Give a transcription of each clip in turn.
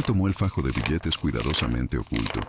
Elena tomó el fajo de billetes cuidadosamente oculto,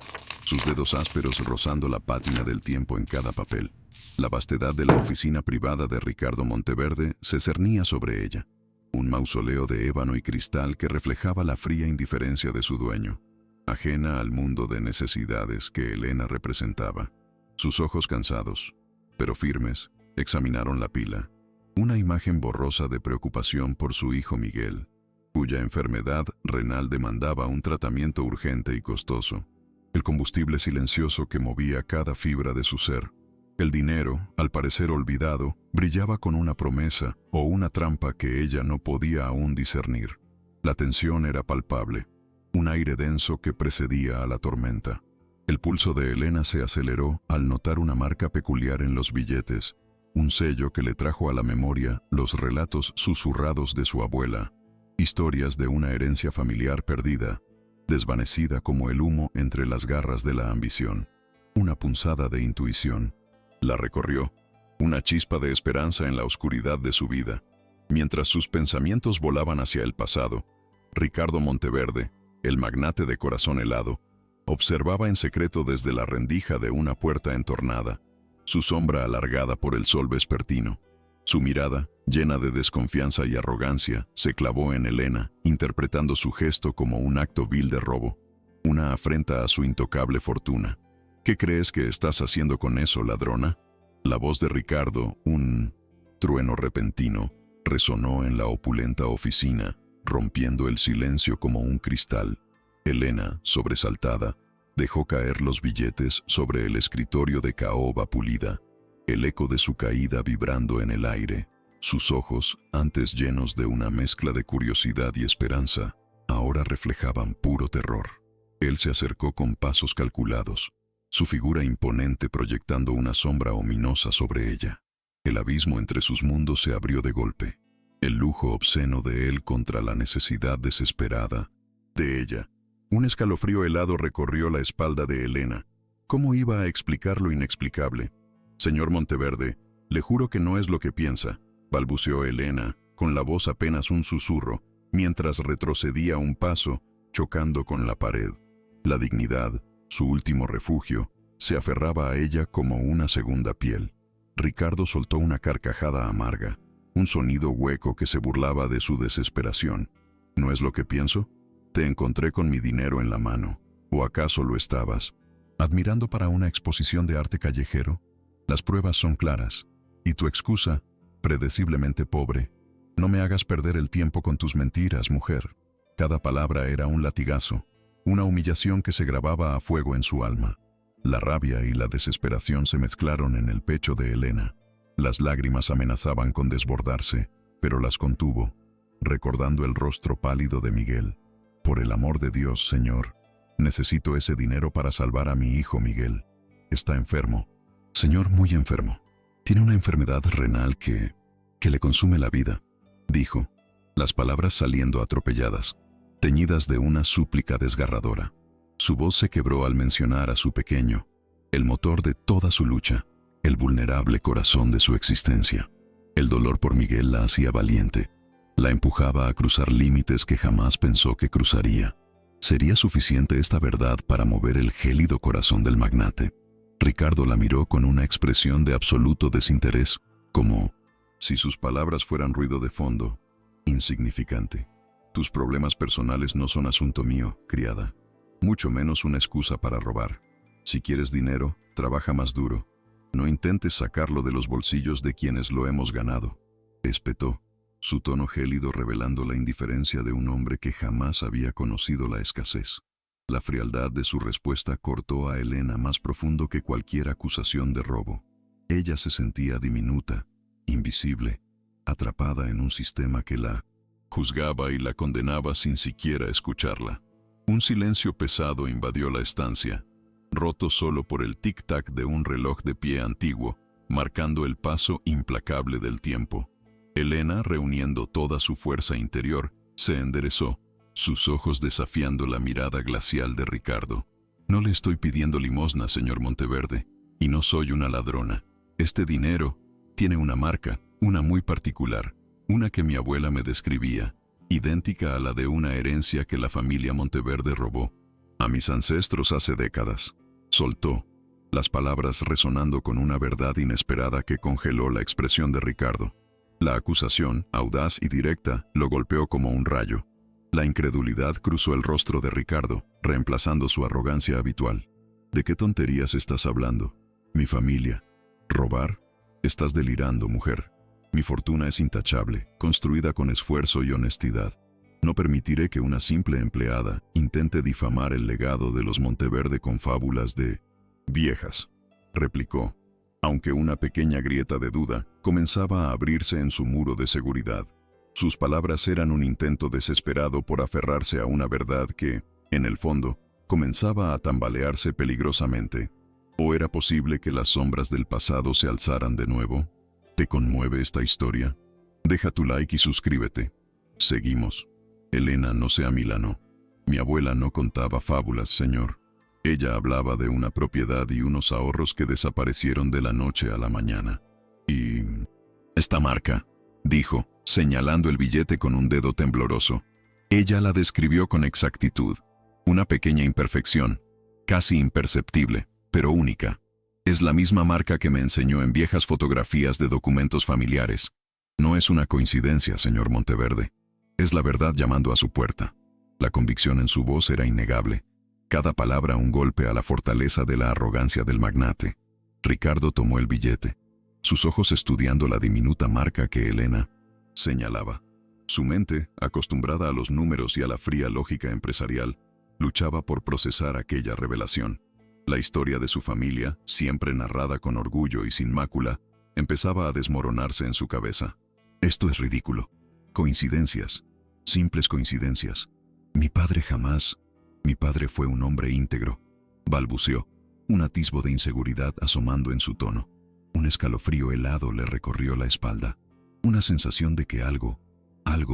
sus dedos ásperos rozando la pátina del tiempo en cada papel. La vastedad de la oficina privada de Ricardo Monteverde se cernía sobre ella, un mausoleo de ébano y cristal que reflejaba la fría indiferencia de su dueño, ajena al mundo de necesidades que Elena representaba. Sus ojos cansados, pero firmes, examinaron la pila, una imagen borrosa de preocupación por su hijo Miguel, cuya enfermedad renal demandaba un tratamiento urgente y costoso, el combustible silencioso que movía cada fibra de su ser. El dinero, al parecer olvidado, brillaba con una promesa o una trampa que ella no podía aún discernir. La tensión era palpable, un aire denso que precedía a la tormenta. El pulso de Elena se aceleró al notar una marca peculiar en los billetes, un sello que le trajo a la memoria los relatos susurrados de su abuela, historias de una herencia familiar perdida, desvanecida como el humo entre las garras de la ambición. Una punzada de intuición la recorrió, una chispa de esperanza en la oscuridad de su vida. Mientras sus pensamientos volaban hacia el pasado, Ricardo Monteverde, el magnate de corazón helado, observaba en secreto desde la rendija de una puerta entornada, su sombra alargada por el sol vespertino. Su mirada, llena de desconfianza y arrogancia, se clavó en Elena, interpretando su gesto como un acto vil de robo, una afrenta a su intocable fortuna. ¿Qué crees que estás haciendo con eso, ladrona? La voz de Ricardo, un trueno repentino, resonó en la opulenta oficina, rompiendo el silencio como un cristal. Elena, sobresaltada, dejó caer los billetes sobre el escritorio de caoba pulida, el eco de su caída vibrando en el aire. Sus ojos, antes llenos de una mezcla de curiosidad y esperanza, ahora reflejaban puro terror. Él se acercó con pasos calculados, su figura imponente proyectando una sombra ominosa sobre ella. El abismo entre sus mundos se abrió de golpe, el lujo obsceno de él contra la necesidad desesperada de ella. Un escalofrío helado recorrió la espalda de Elena. ¿Cómo iba a explicar lo inexplicable? Señor Monteverde, le juro que no es lo que piensa, balbuceó Elena, con la voz apenas un susurro, mientras retrocedía un paso, chocando con la pared. La dignidad, su último refugio, se aferraba a ella como una segunda piel. Ricardo soltó una carcajada amarga, un sonido hueco que se burlaba de su desesperación. ¿No es lo que pienso? Te encontré con mi dinero en la mano. ¿O acaso lo estabas admirando para una exposición de arte callejero? Las pruebas son claras, y tu excusa, predeciblemente pobre. No me hagas perder el tiempo con tus mentiras, mujer. Cada palabra era un latigazo, una humillación que se grababa a fuego en su alma. La rabia y la desesperación se mezclaron en el pecho de Elena. Las lágrimas amenazaban con desbordarse, pero las contuvo, recordando el rostro pálido de Miguel. Por el amor de Dios, señor, necesito ese dinero para salvar a mi hijo Miguel. Está enfermo. Señor, muy enfermo. Tiene una enfermedad renal que le consume la vida, dijo, las palabras saliendo atropelladas, teñidas de una súplica desgarradora. Su voz se quebró al mencionar a su pequeño, el motor de toda su lucha, el vulnerable corazón de su existencia. El dolor por Miguel la hacía valiente, la empujaba a cruzar límites que jamás pensó que cruzaría. ¿Sería suficiente esta verdad para mover el gélido corazón del magnate? Ricardo la miró con una expresión de absoluto desinterés, como si sus palabras fueran ruido de fondo, insignificante. Tus problemas personales no son asunto mío, criada, mucho menos una excusa para robar. Si quieres dinero, trabaja más duro. No intentes sacarlo de los bolsillos de quienes lo hemos ganado. Espetó, su tono gélido revelando la indiferencia de un hombre que jamás había conocido la escasez. La frialdad de su respuesta cortó a Elena más profundo que cualquier acusación de robo. Ella se sentía diminuta, invisible, atrapada en un sistema que la juzgaba y la condenaba sin siquiera escucharla. Un silencio pesado invadió la estancia, roto solo por el tic-tac de un reloj de pie antiguo, marcando el paso implacable del tiempo. Elena, reuniendo toda su fuerza interior, se enderezó, sus ojos desafiando la mirada glacial de Ricardo. No le estoy pidiendo limosna, señor Monteverde, y no soy una ladrona. Este dinero tiene una marca, una muy particular, una que mi abuela me describía. idéntica a la de una herencia que la familia Monteverde robó a mis ancestros hace décadas. Soltó, las palabras resonando con una verdad inesperada que congeló la expresión de Ricardo. La acusación, audaz y directa, lo golpeó como un rayo. La incredulidad cruzó el rostro de Ricardo, reemplazando su arrogancia habitual. ¿De qué tonterías estás hablando? Mi familia. ¿Robar? Estás delirando, mujer. Mi fortuna es intachable, construida con esfuerzo y honestidad. No permitiré que una simple empleada intente difamar el legado de los Monteverde con fábulas de viejas, replicó, aunque una pequeña grieta de duda comenzaba a abrirse en su muro de seguridad. Sus palabras eran un intento desesperado por aferrarse a una verdad que, en el fondo, comenzaba a tambalearse peligrosamente. ¿O era posible que las sombras del pasado se alzaran de nuevo? ¿Te conmueve esta historia? Deja tu like y suscríbete. Seguimos. Elena no se amilanó. Mi abuela no contaba fábulas, señor. Ella hablaba de una propiedad y unos ahorros que desaparecieron de la noche a la mañana. Y... esta marca, dijo, señalando el billete con un dedo tembloroso. Ella la describió con exactitud. Una pequeña imperfección, casi imperceptible, pero única. Es la misma marca que me enseñó en viejas fotografías de documentos familiares. No es una coincidencia, señor Monteverde. Es la verdad llamando a su puerta. La convicción en su voz era innegable. Cada palabra un golpe a la fortaleza de la arrogancia del magnate. Ricardo tomó el billete, sus ojos estudiando la diminuta marca que Elena señalaba. Su mente, acostumbrada a los números y a la fría lógica empresarial, luchaba por procesar aquella revelación. La historia de su familia, siempre narrada con orgullo y sin mácula, empezaba a desmoronarse en su cabeza. Esto es ridículo. Coincidencias. Simples coincidencias. Mi padre jamás... Mi padre fue un hombre íntegro. Balbuceó, un atisbo de inseguridad asomando en su tono. Un escalofrío helado le recorrió la espalda. Una sensación de que algo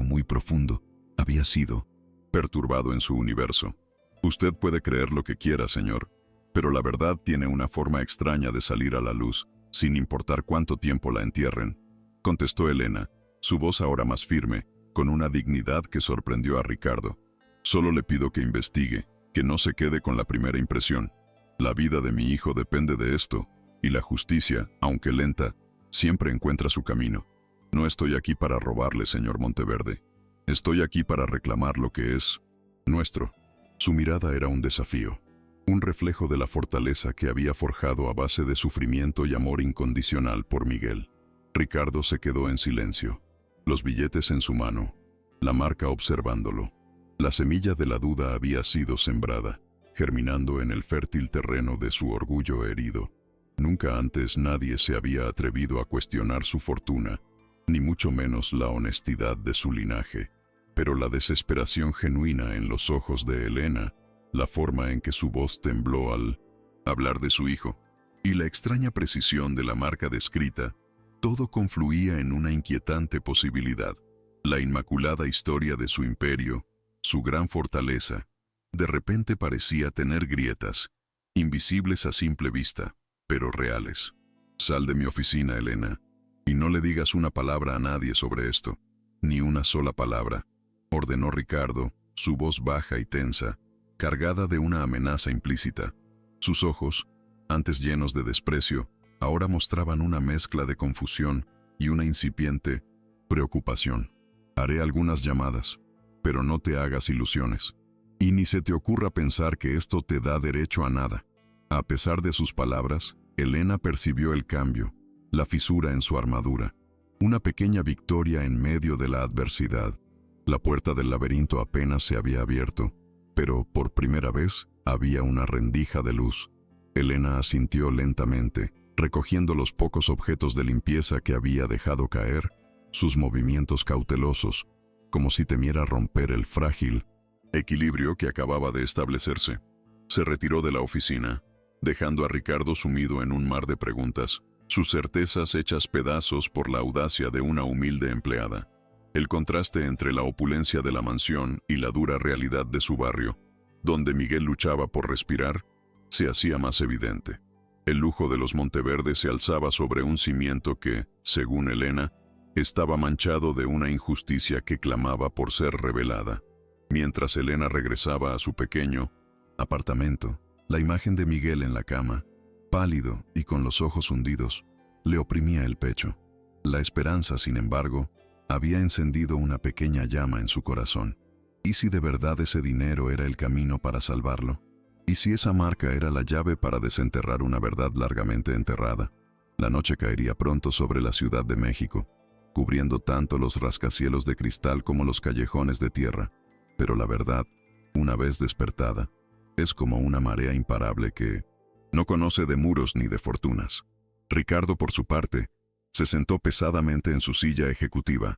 muy profundo, había sido perturbado en su universo. Usted puede creer lo que quiera, señor, pero la verdad tiene una forma extraña de salir a la luz, sin importar cuánto tiempo la entierren, contestó Elena, su voz ahora más firme, con una dignidad que sorprendió a Ricardo. Solo le pido que investigue, que no se quede con la primera impresión. La vida de mi hijo depende de esto, y la justicia, aunque lenta, siempre encuentra su camino. No estoy aquí para robarle, señor Monteverde. Estoy aquí para reclamar lo que es nuestro. Su mirada era un desafío, un reflejo de la fortaleza que había forjado a base de sufrimiento y amor incondicional por Miguel. Ricardo se quedó en silencio, los billetes en su mano, la marca observándolo. La semilla de la duda había sido sembrada, germinando en el fértil terreno de su orgullo herido. Nunca antes nadie se había atrevido a cuestionar su fortuna, ni mucho menos la honestidad de su linaje. Pero la desesperación genuina en los ojos de Elena, la forma en que su voz tembló al hablar de su hijo, y la extraña precisión de la marca descrita, todo confluía en una inquietante posibilidad. La inmaculada historia de su imperio, su gran fortaleza, de repente parecía tener grietas, invisibles a simple vista, pero reales. Sal de mi oficina, Elena, y no le digas una palabra a nadie sobre esto, ni una sola palabra, ordenó Ricardo, su voz baja y tensa, cargada de una amenaza implícita. Sus ojos, antes llenos de desprecio, ahora mostraban una mezcla de confusión y una incipiente preocupación. Haré algunas llamadas, pero no te hagas ilusiones. Y ni se te ocurra pensar que esto te da derecho a nada. A pesar de sus palabras, Elena percibió el cambio, la fisura en su armadura, una pequeña victoria en medio de la adversidad. La puerta del laberinto apenas se había abierto, pero por primera vez había una rendija de luz. Elena asintió lentamente, recogiendo los pocos objetos de limpieza que había dejado caer, sus movimientos cautelosos, como si temiera romper el frágil equilibrio que acababa de establecerse. Se retiró de la oficina, dejando a Ricardo sumido en un mar de preguntas, sus certezas hechas pedazos por la audacia de una humilde empleada. El contraste entre la opulencia de la mansión y la dura realidad de su barrio, donde Miguel luchaba por respirar, se hacía más evidente. El lujo de los Monteverde se alzaba sobre un cimiento que, según Elena, estaba manchado de una injusticia que clamaba por ser revelada. Mientras Elena regresaba a su pequeño apartamento, la imagen de Miguel en la cama, pálido y con los ojos hundidos, le oprimía el pecho. La esperanza, sin embargo, había encendido una pequeña llama en su corazón. ¿Y si de verdad ese dinero era el camino para salvarlo? ¿Y si esa marca era la llave para desenterrar una verdad largamente enterrada? La noche caería pronto sobre la Ciudad de México, cubriendo tanto los rascacielos de cristal como los callejones de tierra. Pero la verdad, una vez despertada, es como una marea imparable que no conoce de muros ni de fortunas. Ricardo, por su parte, se sentó pesadamente en su silla ejecutiva,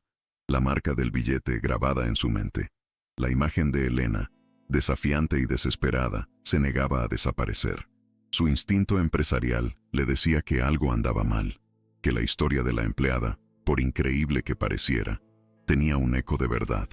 la marca del billete grabada en su mente. La imagen de Elena, desafiante y desesperada, se negaba a desaparecer. Su instinto empresarial le decía que algo andaba mal, que la historia de la empleada, por increíble que pareciera, tenía un eco de verdad.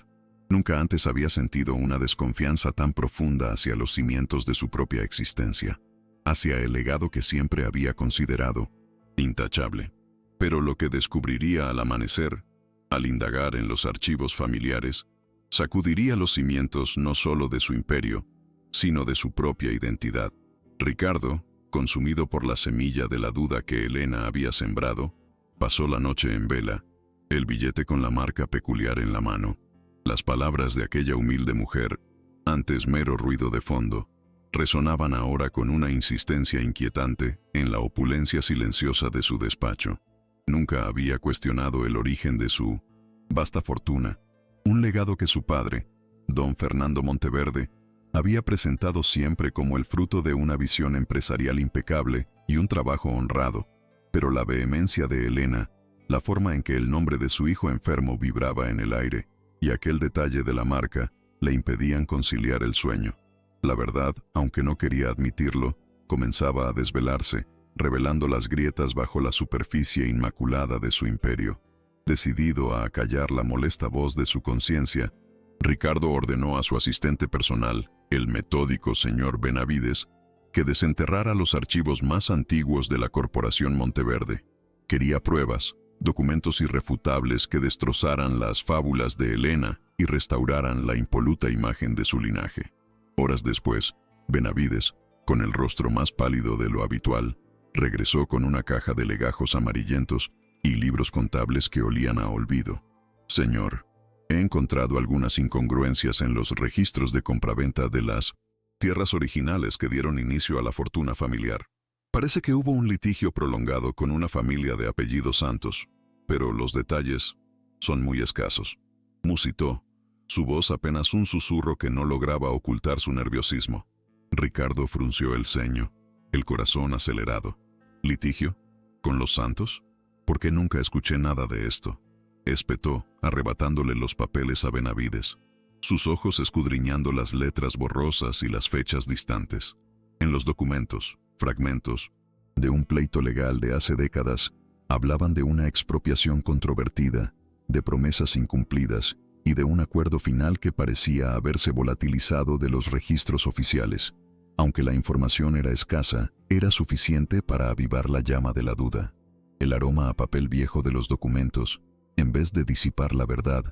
Nunca antes había sentido una desconfianza tan profunda hacia los cimientos de su propia existencia, hacia el legado que siempre había considerado intachable. Pero lo que descubriría al amanecer, al indagar en los archivos familiares, sacudiría los cimientos no solo de su imperio, sino de su propia identidad. Ricardo, consumido por la semilla de la duda que Elena había sembrado, pasó la noche en vela, el billete con la marca peculiar en la mano. Las palabras de aquella humilde mujer, antes mero ruido de fondo, resonaban ahora con una insistencia inquietante en la opulencia silenciosa de su despacho. Nunca había cuestionado el origen de su vasta fortuna, un legado que su padre, don Fernando Monteverde, había presentado siempre como el fruto de una visión empresarial impecable y un trabajo honrado. Pero la vehemencia de Elena, la forma en que el nombre de su hijo enfermo vibraba en el aire, y aquel detalle de la marca, le impedían conciliar el sueño. La verdad, aunque no quería admitirlo, comenzaba a desvelarse, revelando las grietas bajo la superficie inmaculada de su imperio. Decidido a acallar la molesta voz de su conciencia, Ricardo ordenó a su asistente personal, el metódico señor Benavides, que desenterrara los archivos más antiguos de la Corporación Monteverde. Quería pruebas, documentos irrefutables que destrozaran las fábulas de Elena y restauraran la impoluta imagen de su linaje. Horas después, Benavides, con el rostro más pálido de lo habitual, regresó con una caja de legajos amarillentos y libros contables que olían a olvido. «Señor, he encontrado algunas incongruencias en los registros de compraventa de las tierras originales que dieron inicio a la fortuna familiar. Parece que hubo un litigio prolongado con una familia de apellido Santos, pero los detalles son muy escasos», musitó, su voz apenas un susurro que no lograba ocultar su nerviosismo. Ricardo frunció el ceño, el corazón acelerado. ¿Litigio? ¿Con los Santos? ¿Por qué nunca escuché nada de esto?, espetó, arrebatándole los papeles a Benavides, sus ojos escudriñando las letras borrosas y las fechas distantes. En los documentos, fragmentos de un pleito legal de hace décadas, hablaban de una expropiación controvertida, de promesas incumplidas y de un acuerdo final que parecía haberse volatilizado de los registros oficiales. Aunque la información era escasa, era suficiente para avivar la llama de la duda. El aroma a papel viejo de los documentos, en vez de disipar la verdad,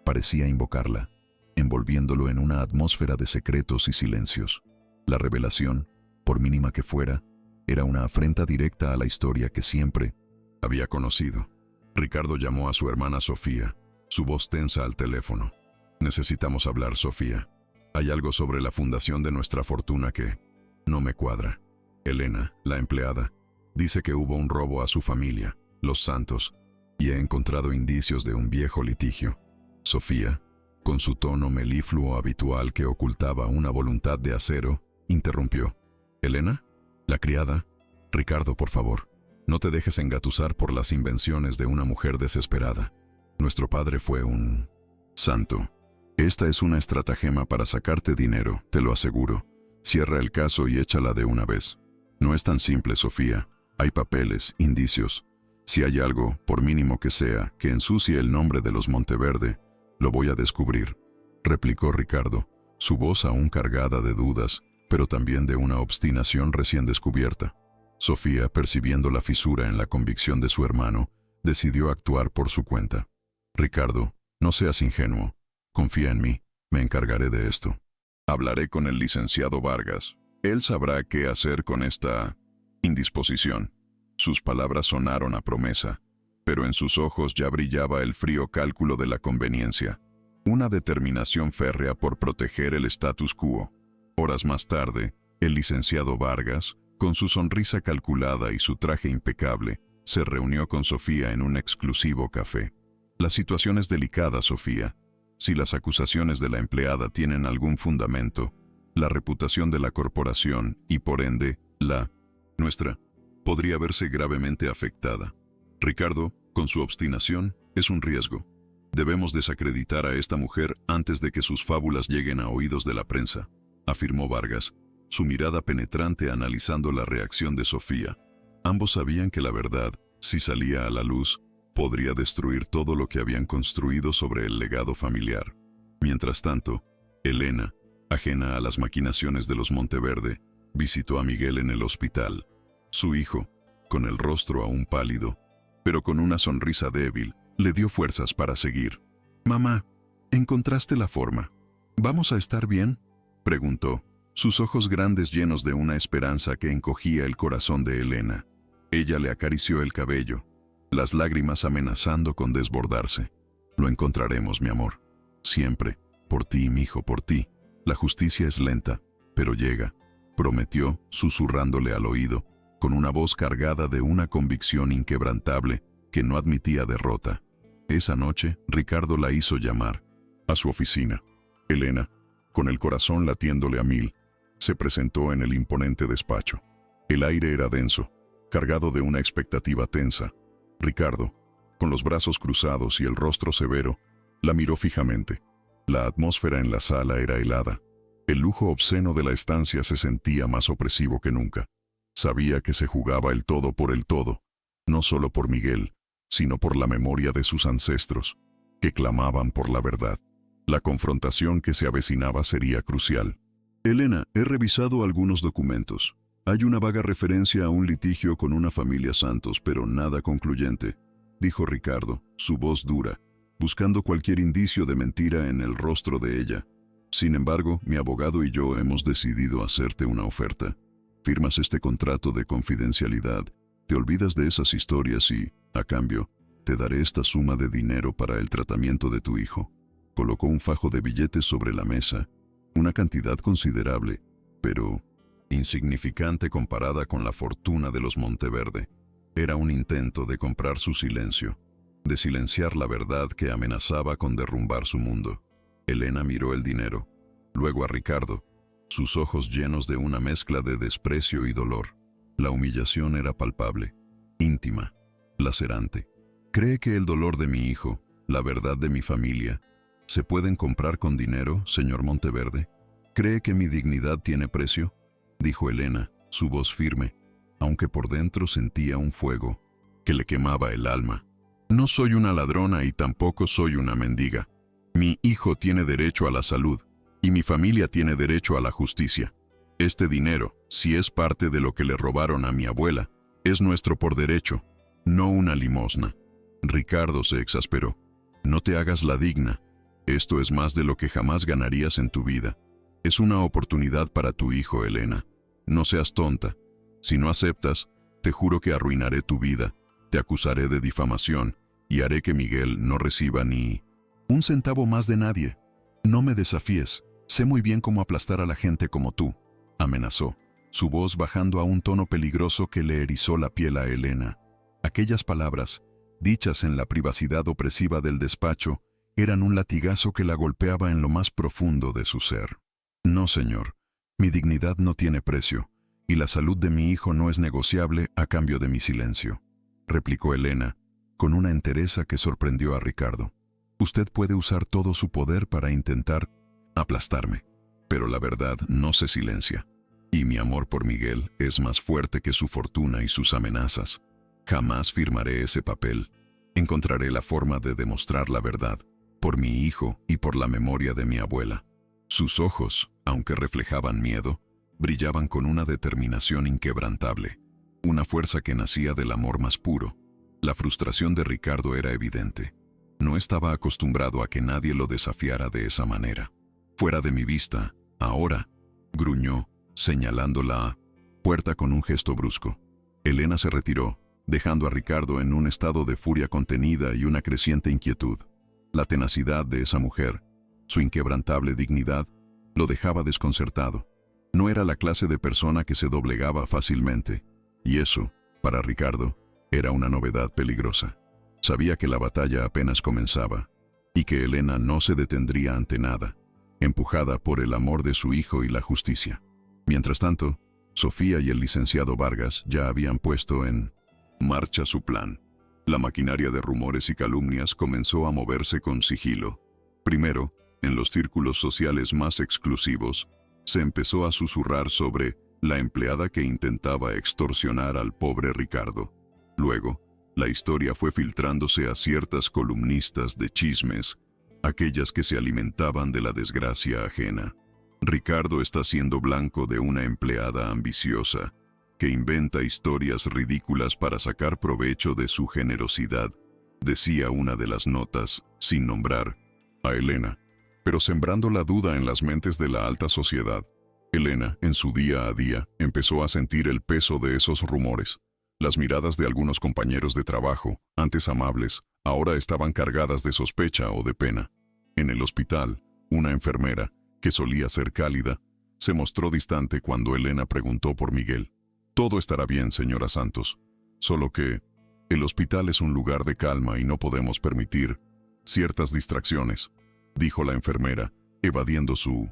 parecía invocarla, envolviéndolo en una atmósfera de secretos y silencios. La revelación, por mínima que fuera, era una afrenta directa a la historia que siempre había conocido. Ricardo llamó a su hermana Sofía, su voz tensa al teléfono. «Necesitamos hablar, Sofía. Hay algo sobre la fundación de nuestra fortuna que no me cuadra. Elena, la empleada, dice que hubo un robo a su familia, los Santos, y he encontrado indicios de un viejo litigio». Sofía, con su tono melifluo habitual que ocultaba una voluntad de acero, interrumpió. «¿Elena? ¿La criada? Ricardo, por favor, no te dejes engatusar por las invenciones de una mujer desesperada. Nuestro padre fue un santo. Esta es una estratagema para sacarte dinero, te lo aseguro. Cierra el caso y échala de una vez. No es tan simple, Sofía. Hay papeles, indicios. Si hay algo, por mínimo que sea, que ensucie el nombre de los Monteverde, lo voy a descubrir», replicó Ricardo, su voz aún cargada de dudas, pero también de una obstinación recién descubierta. Sofía, percibiendo la fisura en la convicción de su hermano, decidió actuar por su cuenta. Ricardo, no seas ingenuo. Confía en mí, me encargaré de esto. Hablaré con el licenciado Vargas. Él sabrá qué hacer con esta indisposición. Sus palabras sonaron a promesa, pero en sus ojos ya brillaba el frío cálculo de la conveniencia, una determinación férrea por proteger el status quo. Horas más tarde, el licenciado Vargas, con su sonrisa calculada y su traje impecable, se reunió con Sofía en un exclusivo café. La situación es delicada, Sofía. Si las acusaciones de la empleada tienen algún fundamento, la reputación de la corporación y por ende, la nuestra, podría verse gravemente afectada. Ricardo, con su obstinación, es un riesgo. Debemos desacreditar a esta mujer antes de que sus fábulas lleguen a oídos de la prensa, afirmó Vargas, su mirada penetrante analizando la reacción de Sofía. Ambos sabían que la verdad, si salía a la luz, podría destruir todo lo que habían construido sobre el legado familiar. Mientras tanto, Elena, ajena a las maquinaciones de los Monteverde, visitó a Miguel en el hospital. Su hijo, con el rostro aún pálido, pero con una sonrisa débil, le dio fuerzas para seguir. «Mamá, ¿encontraste la forma? ¿Vamos a estar bien?», preguntó, sus ojos grandes llenos de una esperanza que encogía el corazón de Elena. Ella le acarició el cabello, las lágrimas amenazando con desbordarse. «Lo encontraremos, mi amor. Siempre. Por ti, mi hijo, por ti. La justicia es lenta, pero llega», prometió, susurrándole al oído, con una voz cargada de una convicción inquebrantable que no admitía derrota. Esa noche, Ricardo la hizo llamar a su oficina. Elena, con el corazón latiéndole a mil, se presentó en el imponente despacho. El aire era denso, cargado de una expectativa tensa. Ricardo, con los brazos cruzados y el rostro severo, la miró fijamente. La atmósfera en la sala era helada. El lujo obsceno de la estancia se sentía más opresivo que nunca. Sabía que se jugaba el todo por el todo, no solo por Miguel, sino por la memoria de sus ancestros, que clamaban por la verdad. La confrontación que se avecinaba sería crucial. «Elena, he revisado algunos documentos. Hay una vaga referencia a un litigio con una familia Santos, pero nada concluyente», dijo Ricardo, su voz dura, buscando cualquier indicio de mentira en el rostro de ella. «Sin embargo, mi abogado y yo hemos decidido hacerte una oferta. Firmas este contrato de confidencialidad, te olvidas de esas historias y, a cambio, te daré esta suma de dinero para el tratamiento de tu hijo». Colocó un fajo de billetes sobre la mesa, una cantidad considerable, pero insignificante comparada con la fortuna de los Monteverde. Era un intento de comprar su silencio, de silenciar la verdad que amenazaba con derrumbar su mundo. Elena miró el dinero, luego a Ricardo, sus ojos llenos de una mezcla de desprecio y dolor. La humillación era palpable, íntima, lacerante. «¿Cree que el dolor de mi hijo, la verdad de mi familia, se pueden comprar con dinero, señor Monteverde? ¿Cree que mi dignidad tiene precio?», dijo Elena, su voz firme, aunque por dentro sentía un fuego que le quemaba el alma. «No soy una ladrona y tampoco soy una mendiga. Mi hijo tiene derecho a la salud, y mi familia tiene derecho a la justicia. Este dinero, si es parte de lo que le robaron a mi abuela, es nuestro por derecho, no una limosna». Ricardo se exasperó. «No te hagas la digna. Esto es más de lo que jamás ganarías en tu vida. Es una oportunidad para tu hijo, Elena. No seas tonta. Si no aceptas, te juro que arruinaré tu vida, te acusaré de difamación y haré que Miguel no reciba ni un centavo más de nadie. No me desafíes. Sé muy bien cómo aplastar a la gente como tú», amenazó, su voz bajando a un tono peligroso que le erizó la piel a Elena. Aquellas palabras, dichas en la privacidad opresiva del despacho, eran un latigazo que la golpeaba en lo más profundo de su ser. «No, señor, mi dignidad no tiene precio, y la salud de mi hijo no es negociable a cambio de mi silencio», replicó Elena, con una entereza que sorprendió a Ricardo. «Usted puede usar todo su poder para intentar aplastarme, pero la verdad no se silencia, y mi amor por Miguel es más fuerte que su fortuna y sus amenazas. Jamás firmaré ese papel. Encontraré la forma de demostrar la verdad, por mi hijo y por la memoria de mi abuela». Sus ojos, aunque reflejaban miedo, brillaban con una determinación inquebrantable, una fuerza que nacía del amor más puro. La frustración de Ricardo era evidente. No estaba acostumbrado a que nadie lo desafiara de esa manera. «Fuera de mi vista, ahora», gruñó, señalando la puerta con un gesto brusco. Elena se retiró, dejando a Ricardo en un estado de furia contenida y una creciente inquietud. La tenacidad de esa mujer, su inquebrantable dignidad, lo dejaba desconcertado. No era la clase de persona que se doblegaba fácilmente, y eso, para Ricardo, era una novedad peligrosa. Sabía que la batalla apenas comenzaba, y que Elena no se detendría ante nada, empujada por el amor de su hijo y la justicia. Mientras tanto, Sofía y el licenciado Vargas ya habían puesto en marcha su plan. La maquinaria de rumores y calumnias comenzó a moverse con sigilo. Primero, en los círculos sociales más exclusivos, se empezó a susurrar sobre la empleada que intentaba extorsionar al pobre Ricardo. Luego, la historia fue filtrándose a ciertas columnistas de chismes, aquellas que se alimentaban de la desgracia ajena. Ricardo está siendo blanco de una empleada ambiciosa, que inventa historias ridículas para sacar provecho de su generosidad, decía una de las notas, sin nombrar a Elena, pero sembrando la duda en las mentes de la alta sociedad. Elena, en su día a día, empezó a sentir el peso de esos rumores. Las miradas de algunos compañeros de trabajo, antes amables, ahora estaban cargadas de sospecha o de pena. En el hospital, una enfermera, que solía ser cálida, se mostró distante cuando Elena preguntó por Miguel. «Todo estará bien, señora Santos. Solo que el hospital es un lugar de calma y no podemos permitir ciertas distracciones», dijo la enfermera, evadiendo su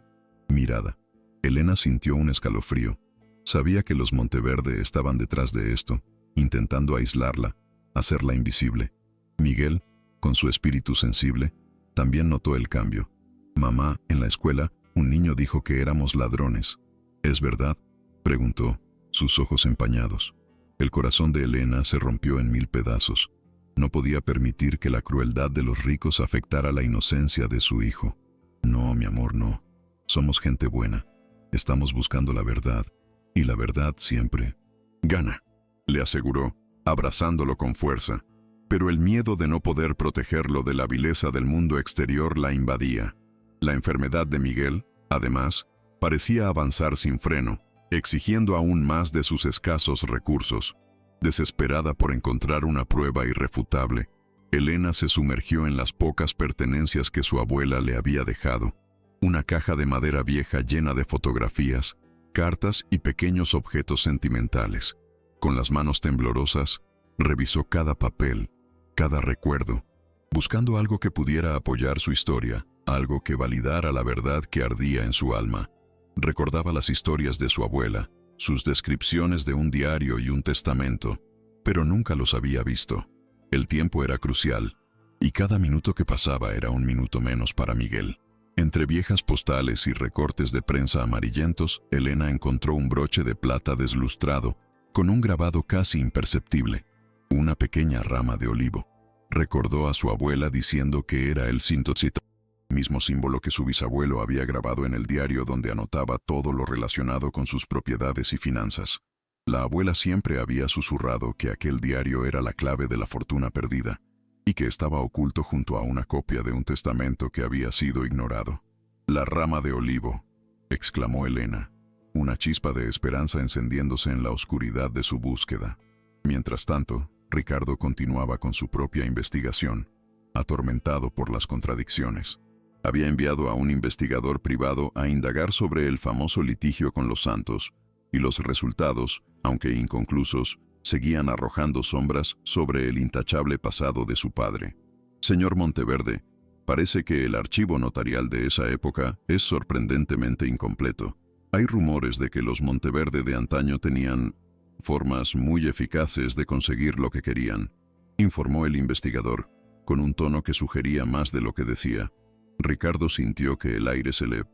mirada. Elena sintió un escalofrío. Sabía que los Monteverde estaban detrás de esto, intentando aislarla, hacerla invisible. Miguel, con su espíritu sensible, también notó el cambio. «Mamá, en la escuela, un niño dijo que éramos ladrones. ¿Es verdad?», preguntó, sus ojos empañados. El corazón de Elena se rompió en 1000 pedazos. No podía permitir que la crueldad de los ricos afectara la inocencia de su hijo. «No, mi amor, no. Somos gente buena. Estamos buscando la verdad, y la verdad siempre gana», le aseguró, abrazándolo con fuerza. Pero el miedo de no poder protegerlo de la vileza del mundo exterior la invadía. La enfermedad de Miguel, además, parecía avanzar sin freno, exigiendo aún más de sus escasos recursos. Desesperada por encontrar una prueba irrefutable, Elena se sumergió en las pocas pertenencias que su abuela le había dejado. Una caja de madera vieja llena de fotografías, cartas y pequeños objetos sentimentales. Con las manos temblorosas, revisó cada papel, cada recuerdo, buscando algo que pudiera apoyar su historia, algo que validara la verdad que ardía en su alma. Recordaba las historias de su abuela, sus descripciones de un diario y un testamento, pero nunca los había visto. El tiempo era crucial, y cada minuto que pasaba era un minuto menos para Miguel. Entre viejas postales y recortes de prensa amarillentos, Elena encontró un broche de plata deslustrado, con un grabado casi imperceptible, una pequeña rama de olivo. Recordó a su abuela diciendo que era el sintotzito, mismo símbolo que su bisabuelo había grabado en el diario donde anotaba todo lo relacionado con sus propiedades y finanzas. La abuela siempre había susurrado que aquel diario era la clave de la fortuna perdida, y que estaba oculto junto a una copia de un testamento que había sido ignorado. «La rama de olivo», exclamó Elena, una chispa de esperanza encendiéndose en la oscuridad de su búsqueda. Mientras tanto, Ricardo continuaba con su propia investigación, atormentado por las contradicciones. Había enviado a un investigador privado a indagar sobre el famoso litigio con los Santos, y los resultados, aunque inconclusos, seguían arrojando sombras sobre el intachable pasado de su padre. «Señor Monteverde, parece que el archivo notarial de esa época es sorprendentemente incompleto. Hay rumores de que los Monteverde de antaño tenían formas muy eficaces de conseguir lo que querían», informó el investigador, con un tono que sugería más de lo que decía. Ricardo sintió que el aire se le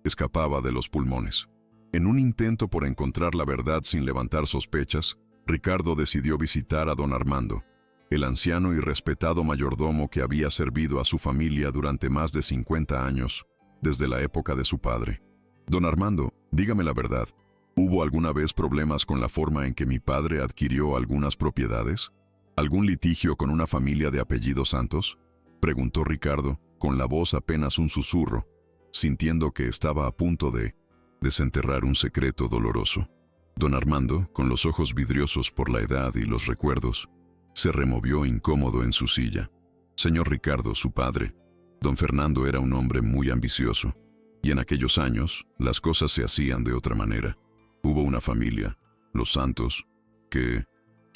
escapaba de los pulmones. En un intento por encontrar la verdad sin levantar sospechas, Ricardo decidió visitar a don Armando, el anciano y respetado mayordomo que había servido a su familia durante más de 50 años, desde la época de su padre. «Don Armando, dígame la verdad, ¿hubo alguna vez problemas con la forma en que mi padre adquirió algunas propiedades?», ¿Algún litigio con una familia de apellido Santos?, preguntó Ricardo, con la voz apenas un susurro, sintiendo que estaba a punto de desenterrar un secreto doloroso. Don Armando, con los ojos vidriosos por la edad y los recuerdos, se removió incómodo en su silla. Señor Ricardo, su padre, don Fernando, era un hombre muy ambicioso, y en aquellos años las cosas se hacían de otra manera. Hubo una familia, los Santos, que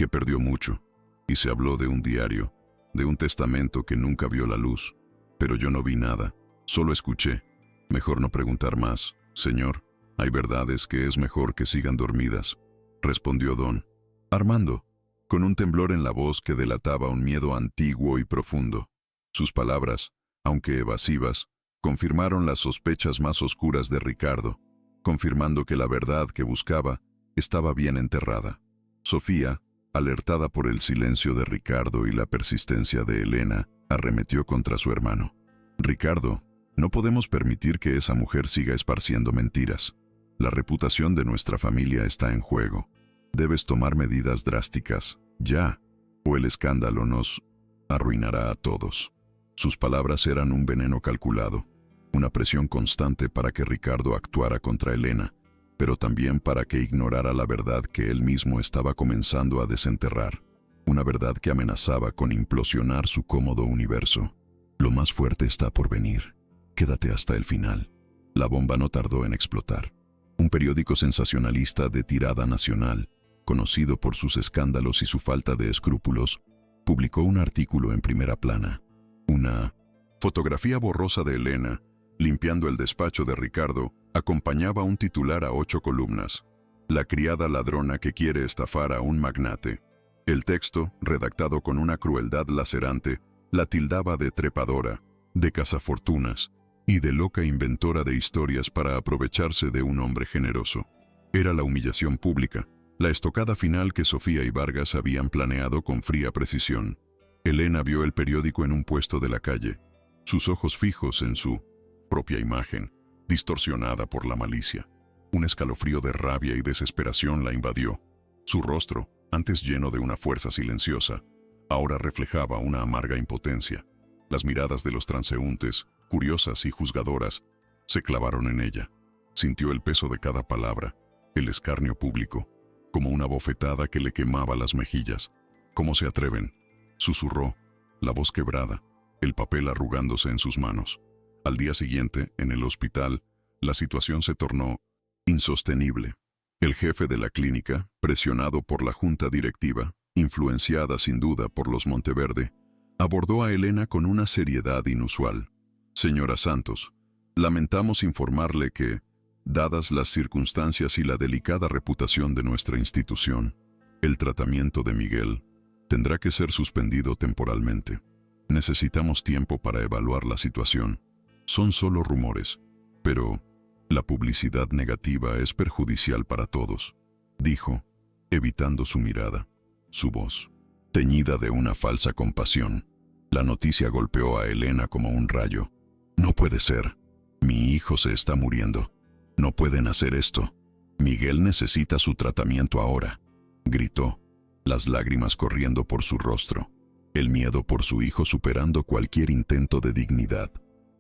perdió mucho, y se habló de un diario, de un testamento que nunca vio la luz, pero yo no vi nada, solo escuché. Mejor no preguntar más, señor. Hay verdades que es mejor que sigan dormidas, respondió don Armando, con un temblor en la voz que delataba un miedo antiguo y profundo. Sus palabras, aunque evasivas, confirmaron las sospechas más oscuras de Ricardo, confirmando que la verdad que buscaba estaba bien enterrada. Sofía, alertada por el silencio de Ricardo y la persistencia de Elena, arremetió contra su hermano. Ricardo, no podemos permitir que esa mujer siga esparciendo mentiras. La reputación de nuestra familia está en juego. Debes tomar medidas drásticas, ya, o el escándalo nos arruinará a todos. Sus palabras eran un veneno calculado, una presión constante para que Ricardo actuara contra Elena, pero también para que ignorara la verdad que él mismo estaba comenzando a desenterrar, una verdad que amenazaba con implosionar su cómodo universo. Lo más fuerte está por venir. Quédate hasta el final. La bomba no tardó en explotar. Un periódico sensacionalista de tirada nacional, conocido por sus escándalos y su falta de escrúpulos, publicó un artículo en primera plana. Una fotografía borrosa de Elena, limpiando el despacho de Ricardo, acompañaba un titular a 8 columnas. La criada ladrona que quiere estafar a un magnate. El texto, redactado con una crueldad lacerante, la tildaba de trepadora, de cazafortunas, y de loca inventora de historias para aprovecharse de un hombre generoso. Era la humillación pública, la estocada final que Sofía y Vargas habían planeado con fría precisión. Elena vio el periódico en un puesto de la calle, sus ojos fijos en su propia imagen, distorsionada por la malicia. Un escalofrío de rabia y desesperación la invadió. Su rostro, antes lleno de una fuerza silenciosa, ahora reflejaba una amarga impotencia. Las miradas de los transeúntes, curiosas y juzgadoras, se clavaron en ella. Sintió el peso de cada palabra, el escarnio público, como una bofetada que le quemaba las mejillas. ¿Cómo se atreven?, susurró, la voz quebrada, el papel arrugándose en sus manos. Al día siguiente, en el hospital, la situación se tornó insostenible. El jefe de la clínica, presionado por la junta directiva, influenciada sin duda por los Monteverde, abordó a Elena con una seriedad inusual. Señora Santos, lamentamos informarle que, dadas las circunstancias y la delicada reputación de nuestra institución, el tratamiento de Miguel tendrá que ser suspendido temporalmente. Necesitamos tiempo para evaluar la situación. Son solo rumores, pero la publicidad negativa es perjudicial para todos, dijo, evitando su mirada, su voz teñida de una falsa compasión. La noticia golpeó a Elena como un rayo. No puede ser. Mi hijo se está muriendo. No pueden hacer esto. Miguel necesita su tratamiento ahora, gritó, las lágrimas corriendo por su rostro, el miedo por su hijo superando cualquier intento de dignidad.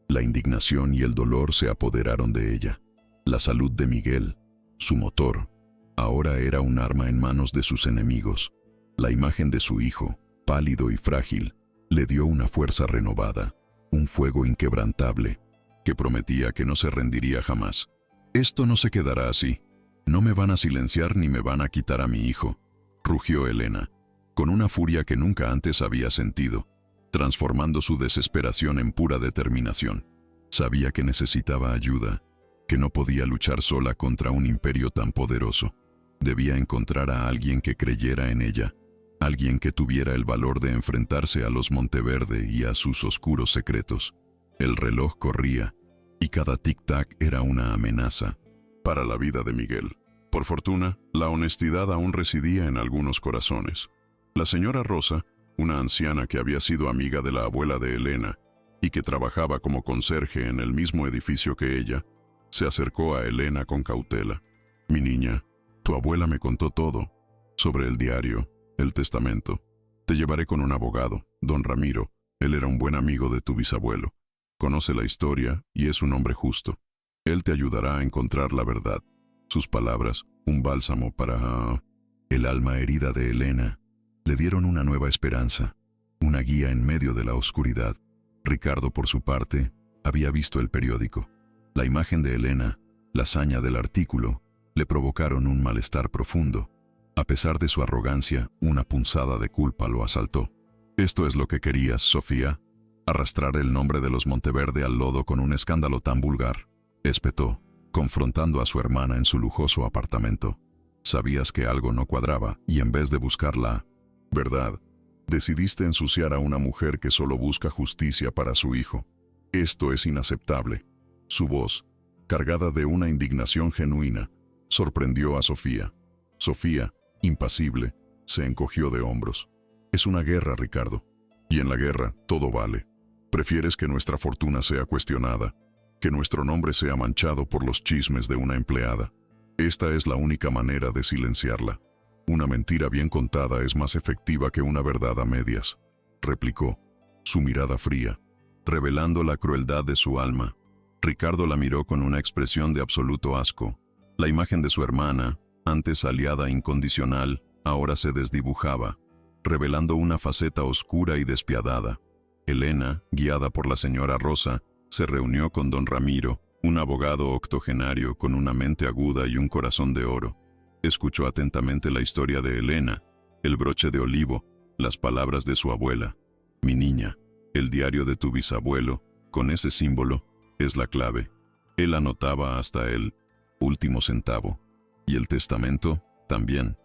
La indignación y el dolor se apoderaron de ella. La salud de Miguel, su motor, ahora era un arma en manos de sus enemigos. La imagen de su hijo, pálido y frágil, le dio una fuerza renovada, un fuego inquebrantable, que prometía que no se rendiría jamás. Esto no se quedará así. No me van a silenciar ni me van a quitar a mi hijo, rugió Elena, con una furia que nunca antes había sentido, transformando su desesperación en pura determinación. Sabía que necesitaba ayuda, que no podía luchar sola contra un imperio tan poderoso. Debía encontrar a alguien que creyera en ella, alguien que tuviera el valor de enfrentarse a los Monteverde y a sus oscuros secretos. El reloj corría, y cada tic-tac era una amenaza para la vida de Miguel. Por fortuna, la honestidad aún residía en algunos corazones. La señora Rosa, una anciana que había sido amiga de la abuela de Elena y que trabajaba como conserje en el mismo edificio que ella, se acercó a Elena con cautela. Mi niña, tu abuela me contó todo, sobre el diario, el testamento. Te llevaré con un abogado, don Ramiro. Él era un buen amigo de tu bisabuelo. Conoce la historia y es un hombre justo. Él te ayudará a encontrar la verdad. Sus palabras, un bálsamo para el alma herida de Elena, le dieron una nueva esperanza, una guía en medio de la oscuridad. Ricardo, por su parte, había visto el periódico. La imagen de Elena, la hazaña del artículo, le provocaron un malestar profundo. A pesar de su arrogancia, una punzada de culpa lo asaltó. «¿Esto es lo que querías, Sofía? ¿Arrastrar el nombre de los Monteverde al lodo con un escándalo tan vulgar?», espetó, confrontando a su hermana en su lujoso apartamento. «Sabías que algo no cuadraba y en vez de buscar la verdad, decidiste ensuciar a una mujer que solo busca justicia para su hijo. Esto es inaceptable». Su voz, cargada de una indignación genuina, sorprendió a Sofía. Sofía, impasible, se encogió de hombros. «Es una guerra, Ricardo. Y en la guerra todo vale. Prefieres que nuestra fortuna sea cuestionada, que nuestro nombre sea manchado por los chismes de una empleada. Esta es la única manera de silenciarla. Una mentira bien contada es más efectiva que una verdad a medias», replicó, su mirada fría, revelando la crueldad de su alma. Ricardo la miró con una expresión de absoluto asco. La imagen de su hermana, antes aliada incondicional, ahora se desdibujaba, revelando una faceta oscura y despiadada. Elena, guiada por la señora Rosa, se reunió con don Ramiro, un abogado octogenario con una mente aguda y un corazón de oro. Escuchó atentamente la historia de Elena, el broche de olivo, las palabras de su abuela. «Mi niña, el diario de tu bisabuelo, con ese símbolo, es la clave». Él anotaba hasta el último centavo. «Y el testamento, también.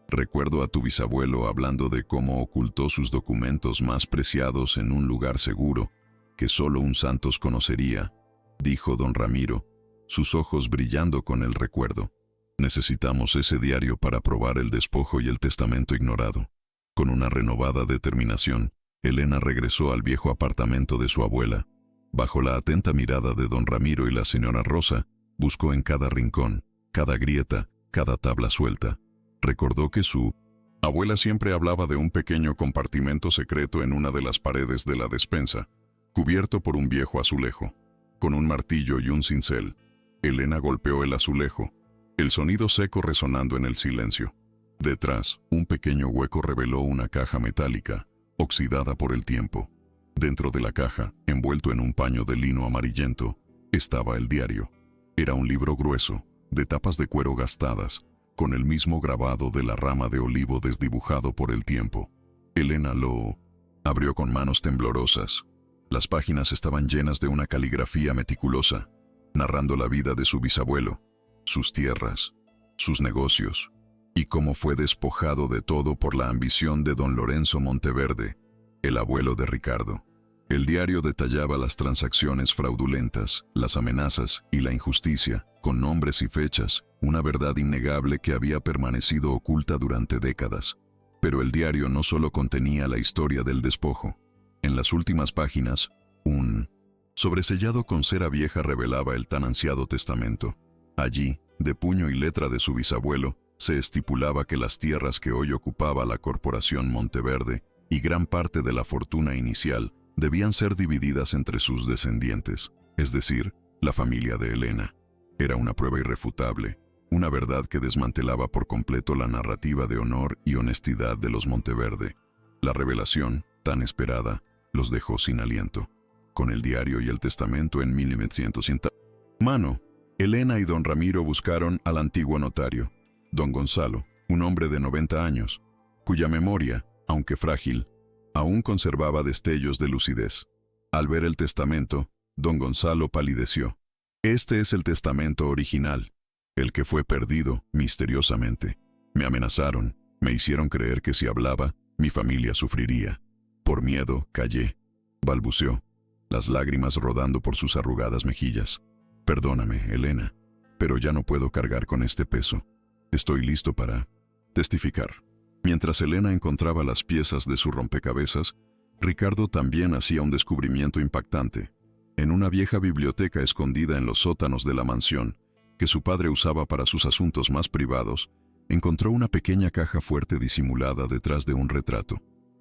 Recuerdo a tu bisabuelo hablando de cómo ocultó sus documentos más preciados en un lugar seguro, que solo un Santos conocería», dijo don Ramiro, sus ojos brillando con el recuerdo. «Necesitamos ese diario para probar el despojo y el testamento ignorado». Con una renovada determinación, Elena regresó al viejo apartamento de su abuela. Bajo la atenta mirada de don Ramiro y la señora Rosa, buscó en cada rincón, cada grieta, cada tabla suelta. Recordó que su abuela siempre hablaba de un pequeño compartimento secreto en una de las paredes de la despensa, cubierto por un viejo azulejo. Con un martillo y un cincel, Elena golpeó el azulejo, el sonido seco resonando en el silencio. Detrás, un pequeño hueco reveló una caja metálica, oxidada por el tiempo. Dentro de la caja, envuelto en un paño de lino amarillento, estaba el diario. Era un libro grueso, de tapas de cuero gastadas, con el mismo grabado de la rama de olivo desdibujado por el tiempo. Elena lo abrió con manos temblorosas. Las páginas estaban llenas de una caligrafía meticulosa, narrando la vida de su bisabuelo, sus tierras, sus negocios, y cómo fue despojado de todo por la ambición de don Lorenzo Monteverde, el abuelo de Ricardo. El diario detallaba las transacciones fraudulentas, las amenazas y la injusticia, con nombres y fechas, una verdad innegable que había permanecido oculta durante décadas. Pero el diario no solo contenía la historia del despojo. En las últimas páginas, un sobresellado con cera vieja revelaba el tan ansiado testamento. Allí, de puño y letra de su bisabuelo, se estipulaba que las tierras que hoy ocupaba la corporación Monteverde y gran parte de la fortuna inicial debían ser divididas entre sus descendientes, es decir, la familia de Elena. Era una prueba irrefutable, una verdad que desmantelaba por completo la narrativa de honor y honestidad de los Monteverde. La revelación, tan esperada, los dejó sin aliento. Con el diario y el testamento en 1900 mano, Elena y don Ramiro buscaron al antiguo notario, don Gonzalo, un hombre de 90 años, cuya memoria, aunque frágil, aún conservaba destellos de lucidez. Al ver el testamento, don Gonzalo palideció. «Este es el testamento original, el que fue perdido misteriosamente. Me amenazaron, me hicieron creer que si hablaba, mi familia sufriría. Por miedo, callé», balbuceó, las lágrimas rodando por sus arrugadas mejillas. «Perdóname, Elena, pero ya no puedo cargar con este peso. Estoy listo para testificar». Mientras Elena encontraba las piezas de su rompecabezas, Ricardo también hacía un descubrimiento impactante. En una vieja biblioteca escondida en los sótanos de la mansión, que su padre usaba para sus asuntos más privados, encontró una pequeña caja fuerte disimulada detrás de un retrato.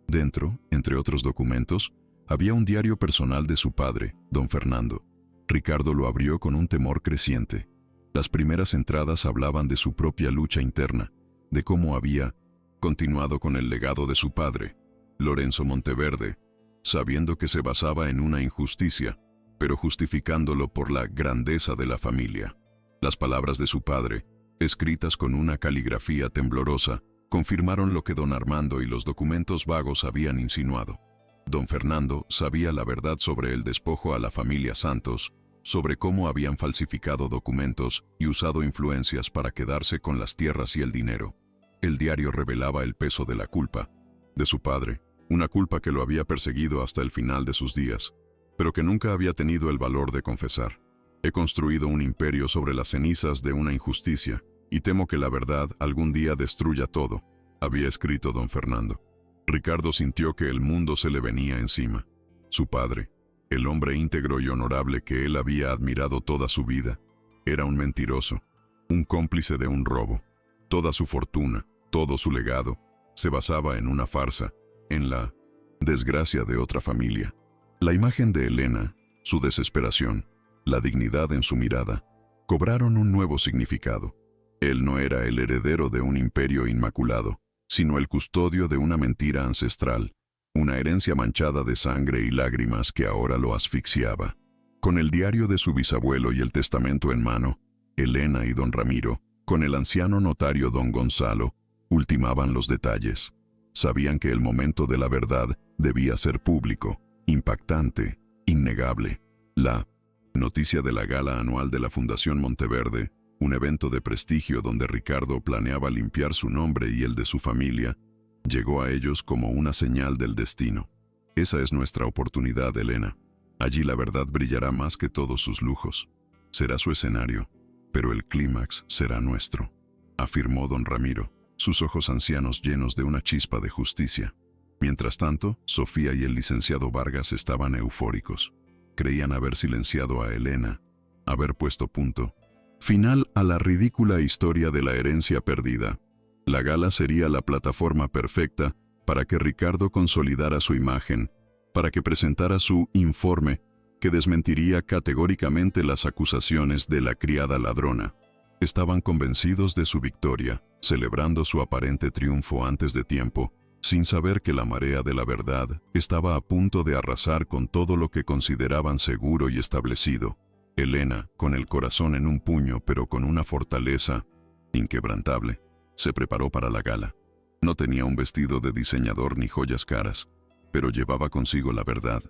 Dentro, entre otros documentos, había un diario personal de su padre, don Fernando. Ricardo lo abrió con un temor creciente. Las primeras entradas hablaban de su propia lucha interna, de cómo había continuado con el legado de su padre, Lorenzo Monteverde, sabiendo que se basaba en una injusticia, pero justificándolo por la grandeza de la familia. Las palabras de su padre, escritas con una caligrafía temblorosa, confirmaron lo que don Armando y los documentos vagos habían insinuado. Don Fernando sabía la verdad sobre el despojo a la familia Santos, sobre cómo habían falsificado documentos y usado influencias para quedarse con las tierras y el dinero. El diario revelaba el peso de la culpa de su padre, una culpa que lo había perseguido hasta el final de sus días, pero que nunca había tenido el valor de confesar. He construido un imperio sobre las cenizas de una injusticia, y temo que la verdad algún día destruya todo, había escrito don Fernando. Ricardo sintió que el mundo se le venía encima. Su padre, el hombre íntegro y honorable que él había admirado toda su vida, era un mentiroso, un cómplice de un robo. Toda su fortuna, todo su legado, se basaba en una farsa, en la desgracia de otra familia. La imagen de Elena, su desesperación, la dignidad en su mirada, cobraron un nuevo significado. Él no era el heredero de un imperio inmaculado, sino el custodio de una mentira ancestral, una herencia manchada de sangre y lágrimas que ahora lo asfixiaba. Con el diario de su bisabuelo y el testamento en mano, Elena y don Ramiro, con el anciano notario don Gonzalo, ultimaban los detalles. Sabían que el momento de la verdad debía ser público, impactante, innegable. La noticia de la gala anual de la Fundación Monteverde, un evento de prestigio donde Ricardo planeaba limpiar su nombre y el de su familia, llegó a ellos como una señal del destino. Esa es nuestra oportunidad, Elena. Allí la verdad brillará más que todos sus lujos. Será su escenario, pero el clímax será nuestro, afirmó don Ramiro, sus ojos ancianos llenos de una chispa de justicia. Mientras tanto, Sofía y el licenciado Vargas estaban eufóricos. Creían haber silenciado a Elena, haber puesto punto final a la ridícula historia de la herencia perdida. La gala sería la plataforma perfecta para que Ricardo consolidara su imagen, para que presentara su informe que desmentiría categóricamente las acusaciones de la criada ladrona. Estaban convencidos de su victoria, celebrando su aparente triunfo antes de tiempo, sin saber que la marea de la verdad estaba a punto de arrasar con todo lo que consideraban seguro y establecido. Elena, con el corazón en un puño pero con una fortaleza inquebrantable, se preparó para la gala. No tenía un vestido de diseñador ni joyas caras, pero llevaba consigo la verdad,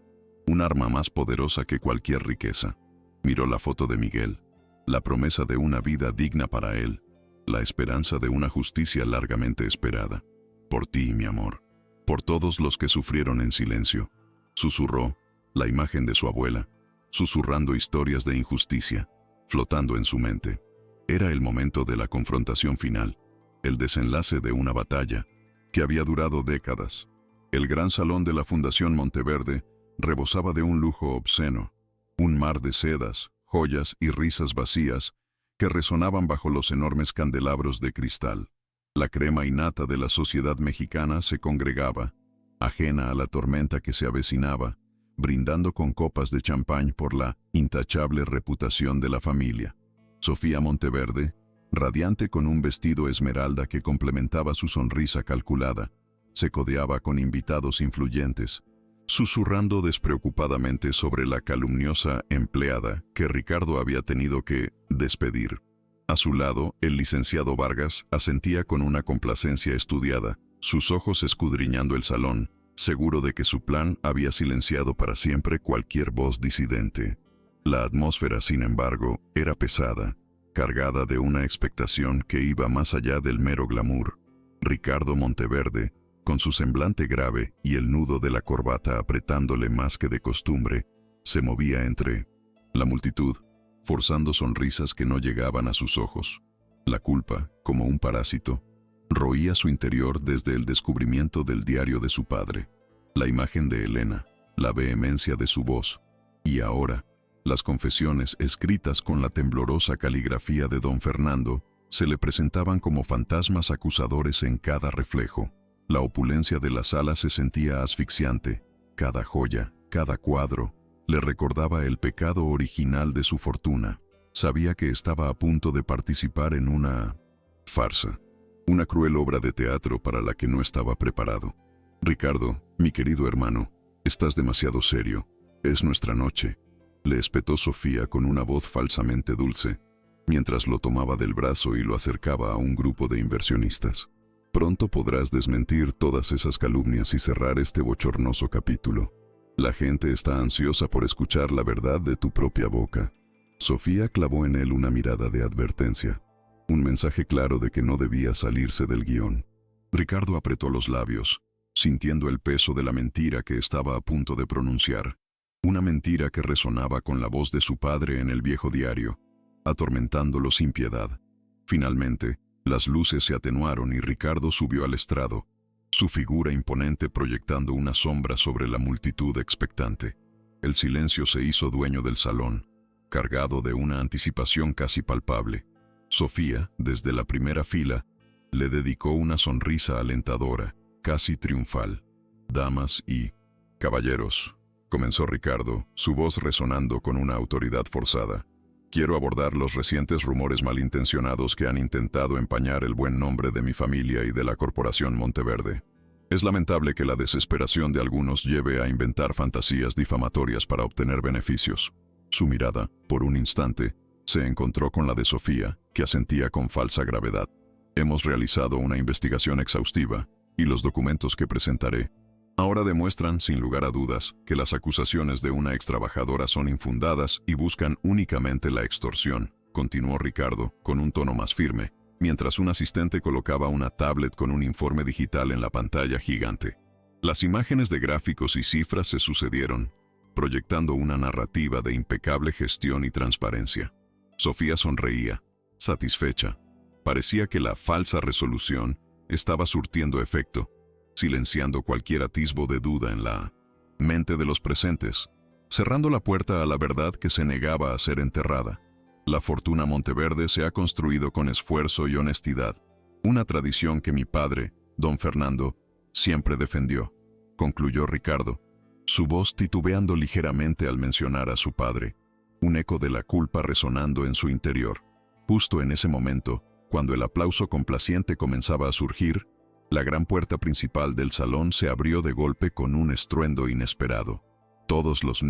un arma más poderosa que cualquier riqueza. Miró la foto de Miguel, la promesa de una vida digna para él, la esperanza de una justicia largamente esperada. Por ti, mi amor, por todos los que sufrieron en silencio, susurró la imagen de su abuela, susurrando historias de injusticia, flotando en su mente. Era el momento de la confrontación final, el desenlace de una batalla que había durado décadas. El gran salón de la Fundación Monteverde rebosaba de un lujo obsceno, un mar de sedas, joyas y risas vacías que resonaban bajo los enormes candelabros de cristal. La crema innata de la sociedad mexicana se congregaba, ajena a la tormenta que se avecinaba, brindando con copas de champán por la intachable reputación de la familia. Sofía Monteverde, radiante con un vestido esmeralda que complementaba su sonrisa calculada, se codeaba con invitados influyentes, susurrando despreocupadamente sobre la calumniosa empleada que Ricardo había tenido que despedir. A su lado, el licenciado Vargas asentía con una complacencia estudiada, sus ojos escudriñando el salón, seguro de que su plan había silenciado para siempre cualquier voz disidente. La atmósfera, sin embargo, era pesada, cargada de una expectación que iba más allá del mero glamour. Ricardo Monteverde, con su semblante grave y el nudo de la corbata apretándole más que de costumbre, se movía entre la multitud, forzando sonrisas que no llegaban a sus ojos. La culpa, como un parásito, roía su interior desde el descubrimiento del diario de su padre, la imagen de Elena, la vehemencia de su voz, y ahora, las confesiones escritas con la temblorosa caligrafía de don Fernando se le presentaban como fantasmas acusadores en cada reflejo. La opulencia de la sala se sentía asfixiante. Cada joya, cada cuadro, le recordaba el pecado original de su fortuna. Sabía que estaba a punto de participar en una farsa, una cruel obra de teatro para la que no estaba preparado. «Ricardo, mi querido hermano, estás demasiado serio. Es nuestra noche», le espetó Sofía con una voz falsamente dulce, mientras lo tomaba del brazo y lo acercaba a un grupo de inversionistas. «Pronto podrás desmentir todas esas calumnias y cerrar este bochornoso capítulo. La gente está ansiosa por escuchar la verdad de tu propia boca». Sofía clavó en él una mirada de advertencia, un mensaje claro de que no debía salirse del guión. Ricardo apretó los labios, sintiendo el peso de la mentira que estaba a punto de pronunciar. Una mentira que resonaba con la voz de su padre en el viejo diario, atormentándolo sin piedad. Finalmente, las luces se atenuaron y Ricardo subió al estrado, su figura imponente proyectando una sombra sobre la multitud expectante. El silencio se hizo dueño del salón, cargado de una anticipación casi palpable. Sofía, desde la primera fila, le dedicó una sonrisa alentadora, casi triunfal. «Damas y caballeros», comenzó Ricardo, su voz resonando con una autoridad forzada. «Quiero abordar los recientes rumores malintencionados que han intentado empañar el buen nombre de mi familia y de la Corporación Monteverde. Es lamentable que la desesperación de algunos lleve a inventar fantasías difamatorias para obtener beneficios». Su mirada, por un instante, se encontró con la de Sofía, que asentía con falsa gravedad. «Hemos realizado una investigación exhaustiva, y los documentos que presentaré ahora demuestran, sin lugar a dudas, que las acusaciones de una extrabajadora son infundadas y buscan únicamente la extorsión», continuó Ricardo, con un tono más firme, mientras un asistente colocaba una tablet con un informe digital en la pantalla gigante. Las imágenes de gráficos y cifras se sucedieron, proyectando una narrativa de impecable gestión y transparencia. Sofía sonreía, satisfecha. Parecía que la falsa resolución estaba surtiendo efecto, silenciando cualquier atisbo de duda en la mente de los presentes, cerrando la puerta a la verdad que se negaba a ser enterrada. «La fortuna Monteverde se ha construido con esfuerzo y honestidad, una tradición que mi padre, don Fernando, siempre defendió», concluyó Ricardo, su voz titubeando ligeramente al mencionar a su padre, un eco de la culpa resonando en su interior. Justo en ese momento, cuando el aplauso complaciente comenzaba a surgir, la gran puerta principal del salón se abrió de golpe con un estruendo inesperado. Todos los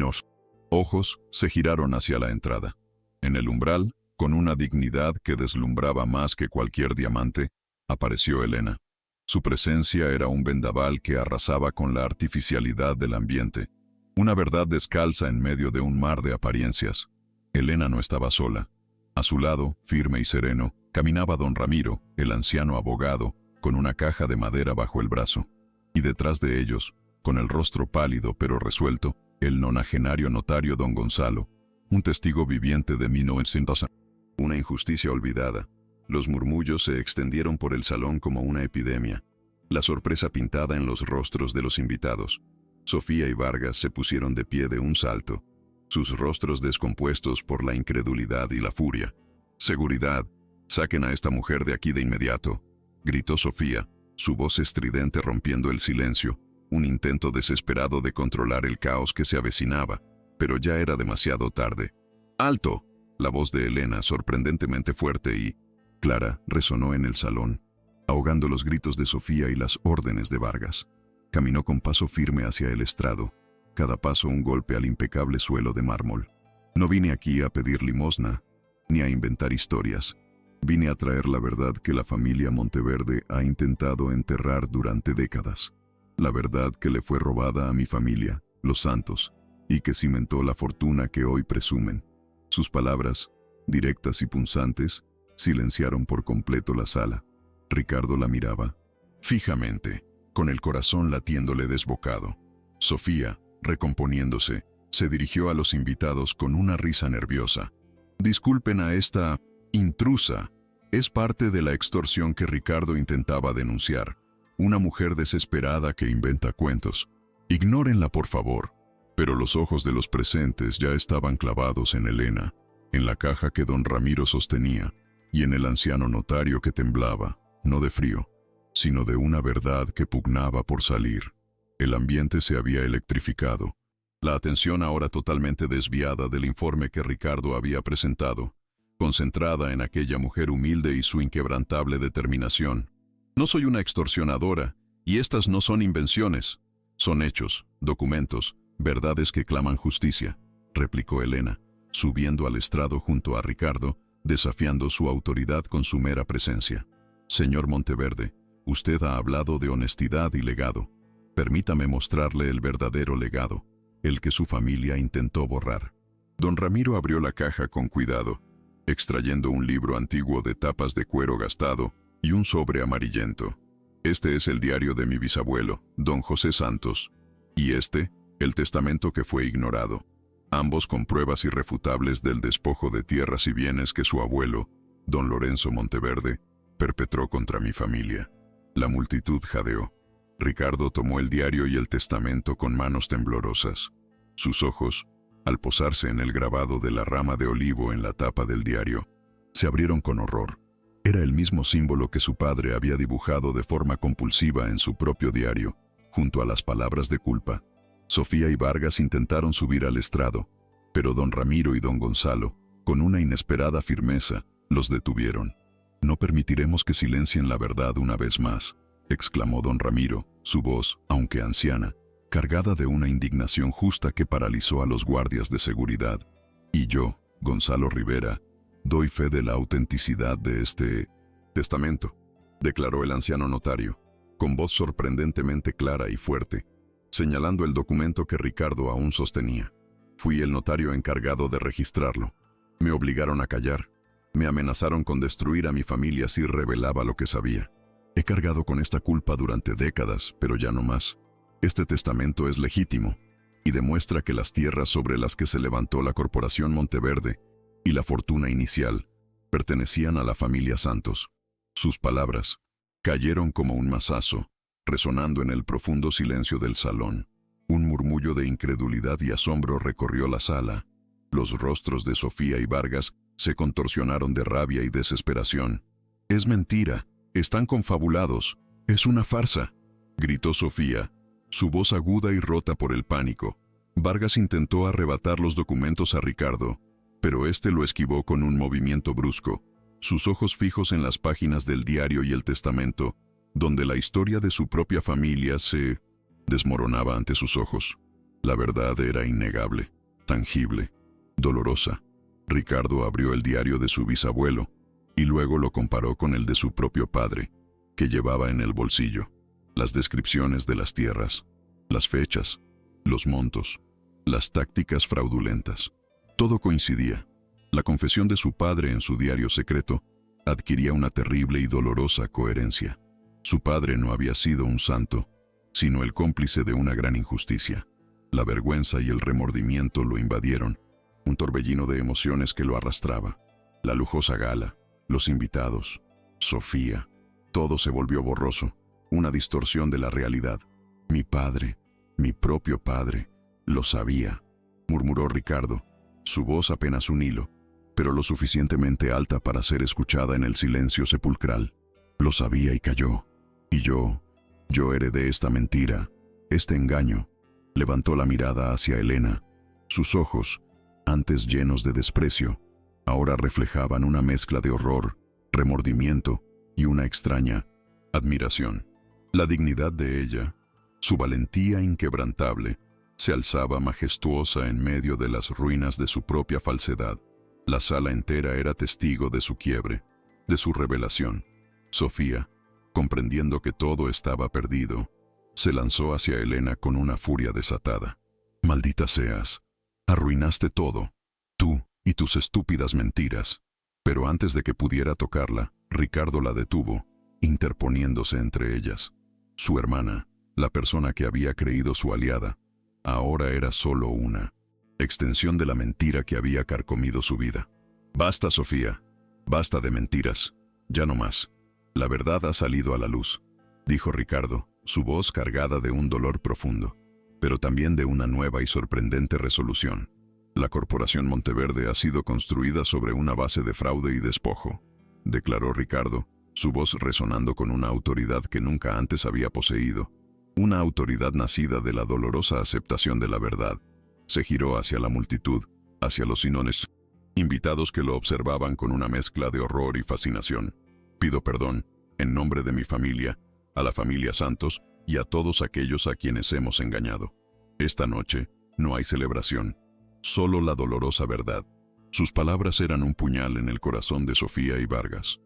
ojos se giraron hacia la entrada. En el umbral, con una dignidad que deslumbraba más que cualquier diamante, apareció Elena. Su presencia era un vendaval que arrasaba con la artificialidad del ambiente, una verdad descalza en medio de un mar de apariencias. Elena no estaba sola. A su lado, firme y sereno, caminaba don Ramiro, el anciano abogado, con una caja de madera bajo el brazo. Y detrás de ellos, con el rostro pálido pero resuelto, el nonagenario notario don Gonzalo, un testigo viviente de 1900. Una injusticia olvidada. Los murmullos se extendieron por el salón como una epidemia, la sorpresa pintada en los rostros de los invitados. Sofía y Vargas se pusieron de pie de un salto, sus rostros descompuestos por la incredulidad y la furia. «Seguridad, saquen a esta mujer de aquí de inmediato», gritó Sofía, su voz estridente rompiendo el silencio, un intento desesperado de controlar el caos que se avecinaba, pero ya era demasiado tarde. «¡Alto!», la voz de Elena, sorprendentemente fuerte y clara, resonó en el salón, ahogando los gritos de Sofía y las órdenes de Vargas. Caminó con paso firme hacia el estrado, cada paso un golpe al impecable suelo de mármol. «No vine aquí a pedir limosna, ni a inventar historias. Vine a traer la verdad que la familia Monteverde ha intentado enterrar durante décadas. La verdad que le fue robada a mi familia, los Santos, y que cimentó la fortuna que hoy presumen». Sus palabras, directas y punzantes, silenciaron por completo la sala. Ricardo la miraba fijamente, con el corazón latiéndole desbocado. Sofía, recomponiéndose, se dirigió a los invitados con una risa nerviosa. «Disculpen a esta intrusa. Es parte de la extorsión que Ricardo intentaba denunciar. Una mujer desesperada que inventa cuentos. Ignórenla, por favor». Pero los ojos de los presentes ya estaban clavados en Elena, en la caja que don Ramiro sostenía, y en el anciano notario que temblaba, no de frío, sino de una verdad que pugnaba por salir. El ambiente se había electrificado. La atención ahora totalmente desviada del informe que Ricardo había presentado, concentrada en aquella mujer humilde y su inquebrantable determinación. No soy una extorsionadora, y estas no son invenciones. Son hechos, documentos, verdades que claman justicia, replicó Elena, subiendo al estrado junto a Ricardo, desafiando su autoridad con su mera presencia. Señor Monteverde, usted ha hablado de honestidad y legado. Permítame mostrarle el verdadero legado, el que su familia intentó borrar. Don Ramiro abrió la caja con cuidado, extrayendo un libro antiguo de tapas de cuero gastado y un sobre amarillento. Este es el diario de mi bisabuelo, don José Santos, y este, el testamento que fue ignorado, ambos con pruebas irrefutables del despojo de tierras y bienes que su abuelo, don Lorenzo Monteverde, perpetró contra mi familia. La multitud jadeó. Ricardo tomó el diario y el testamento con manos temblorosas. Sus ojos, al posarse en el grabado de la rama de olivo en la tapa del diario, se abrieron con horror. Era el mismo símbolo que su padre había dibujado de forma compulsiva en su propio diario, junto a las palabras de culpa. Sofía y Vargas intentaron subir al estrado, pero don Ramiro y don Gonzalo, con una inesperada firmeza, los detuvieron. «No permitiremos que silencien la verdad una vez más», exclamó don Ramiro, su voz, aunque anciana, cargada de una indignación justa que paralizó a los guardias de seguridad. «Y yo, Gonzalo Rivera, doy fe de la autenticidad de este testamento», declaró el anciano notario, con voz sorprendentemente clara y fuerte, señalando el documento que Ricardo aún sostenía. «Fui el notario encargado de registrarlo. Me obligaron a callar. Me amenazaron con destruir a mi familia si revelaba lo que sabía. He cargado con esta culpa durante décadas, pero ya no más. Este testamento es legítimo y demuestra que las tierras sobre las que se levantó la Corporación Monteverde y la fortuna inicial pertenecían a la familia Santos». Sus palabras cayeron como un mazazo, resonando en el profundo silencio del salón. Un murmullo de incredulidad y asombro recorrió la sala. Los rostros de Sofía y Vargas se contorsionaron de rabia y desesperación. «Es mentira, están confabulados, es una farsa», gritó Sofía, su voz aguda y rota por el pánico. Vargas intentó arrebatar los documentos a Ricardo, pero éste lo esquivó con un movimiento brusco, sus ojos fijos en las páginas del diario y el testamento, donde la historia de su propia familia se desmoronaba ante sus ojos. La verdad era innegable, tangible, dolorosa. Ricardo abrió el diario de su bisabuelo y luego lo comparó con el de su propio padre, que llevaba en el bolsillo. Las descripciones de las tierras, las fechas, los montos, las tácticas fraudulentas. Todo coincidía. La confesión de su padre en su diario secreto adquiría una terrible y dolorosa coherencia. Su padre no había sido un santo, sino el cómplice de una gran injusticia. La vergüenza y el remordimiento lo invadieron, un torbellino de emociones que lo arrastraba. La lujosa gala, los invitados, Sofía, todo se volvió borroso, una distorsión de la realidad. «Mi padre, mi propio padre, lo sabía», murmuró Ricardo, su voz apenas un hilo, pero lo suficientemente alta para ser escuchada en el silencio sepulcral. «Lo sabía y cayó. Y yo heredé esta mentira, este engaño». Levantó la mirada hacia Elena. Sus ojos, antes llenos de desprecio, ahora reflejaban una mezcla de horror, remordimiento y una extraña admiración. La dignidad de ella, su valentía inquebrantable, se alzaba majestuosa en medio de las ruinas de su propia falsedad. La sala entera era testigo de su quiebre, de su revelación. Sofía, comprendiendo que todo estaba perdido, se lanzó hacia Elena con una furia desatada. «Maldita seas, arruinaste todo, tú y tus estúpidas mentiras». Pero antes de que pudiera tocarla, Ricardo la detuvo, interponiéndose entre ellas. Su hermana, la persona que había creído su aliada, ahora era solo una extensión de la mentira que había carcomido su vida. «Basta, Sofía, basta de mentiras, ya no más. La verdad ha salido a la luz», dijo Ricardo, su voz cargada de un dolor profundo, pero también de una nueva y sorprendente resolución. «La Corporación Monteverde ha sido construida sobre una base de fraude y despojo», declaró Ricardo, su voz resonando con una autoridad que nunca antes había poseído, una autoridad nacida de la dolorosa aceptación de la verdad. Se giró hacia la multitud, hacia los sinones, invitados que lo observaban con una mezcla de horror y fascinación. Pido perdón, en nombre de mi familia, a la familia Santos y a todos aquellos a quienes hemos engañado. Esta noche no hay celebración, solo la dolorosa verdad. Sus palabras eran un puñal en el corazón de Sofía y Vargas,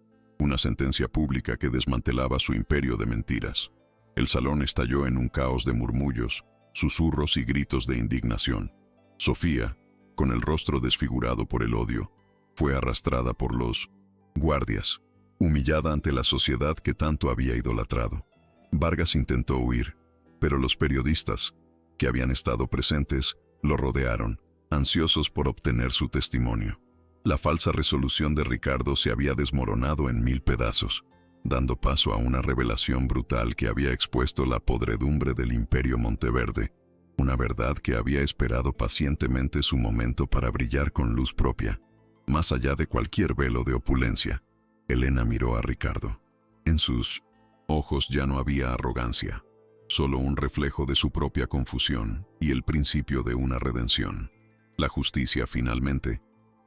una sentencia pública que desmantelaba su imperio de mentiras. El salón estalló en un caos de murmullos, susurros y gritos de indignación. Sofía, con el rostro desfigurado por el odio, fue arrastrada por los guardias, humillada ante la sociedad que tanto había idolatrado. Vargas intentó huir, pero los periodistas, que habían estado presentes, lo rodearon, ansiosos por obtener su testimonio. La falsa resolución de Ricardo se había desmoronado en 1000 pedazos, dando paso a una revelación brutal que había expuesto la podredumbre del Imperio Monteverde, una verdad que había esperado pacientemente su momento para brillar con luz propia. Más allá de cualquier velo de opulencia, Elena miró a Ricardo. En sus ojos ya no había arrogancia, solo un reflejo de su propia confusión y el principio de una redención. La justicia, finalmente,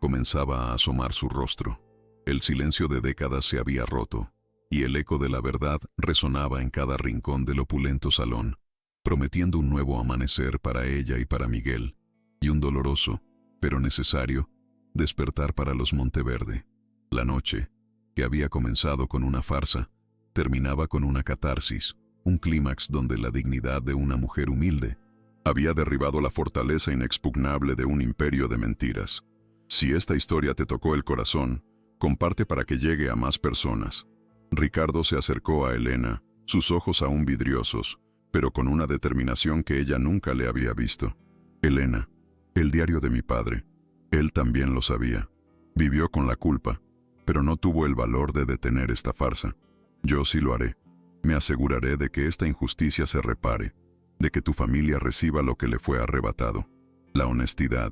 comenzaba a asomar su rostro. El silencio de décadas se había roto, y el eco de la verdad resonaba en cada rincón del opulento salón, prometiendo un nuevo amanecer para ella y para Miguel, y un doloroso, pero necesario, despertar para los Monteverde. La noche, que había comenzado con una farsa, terminaba con una catarsis, un clímax donde la dignidad de una mujer humilde había derribado la fortaleza inexpugnable de un imperio de mentiras. Si esta historia te tocó el corazón, comparte para que llegue a más personas. Ricardo se acercó a Elena, sus ojos aún vidriosos, pero con una determinación que ella nunca le había visto. Elena, el diario de mi padre. Él también lo sabía. Vivió con la culpa, pero no tuvo el valor de detener esta farsa. Yo sí lo haré. Me aseguraré de que esta injusticia se repare, de que tu familia reciba lo que le fue arrebatado. La honestidad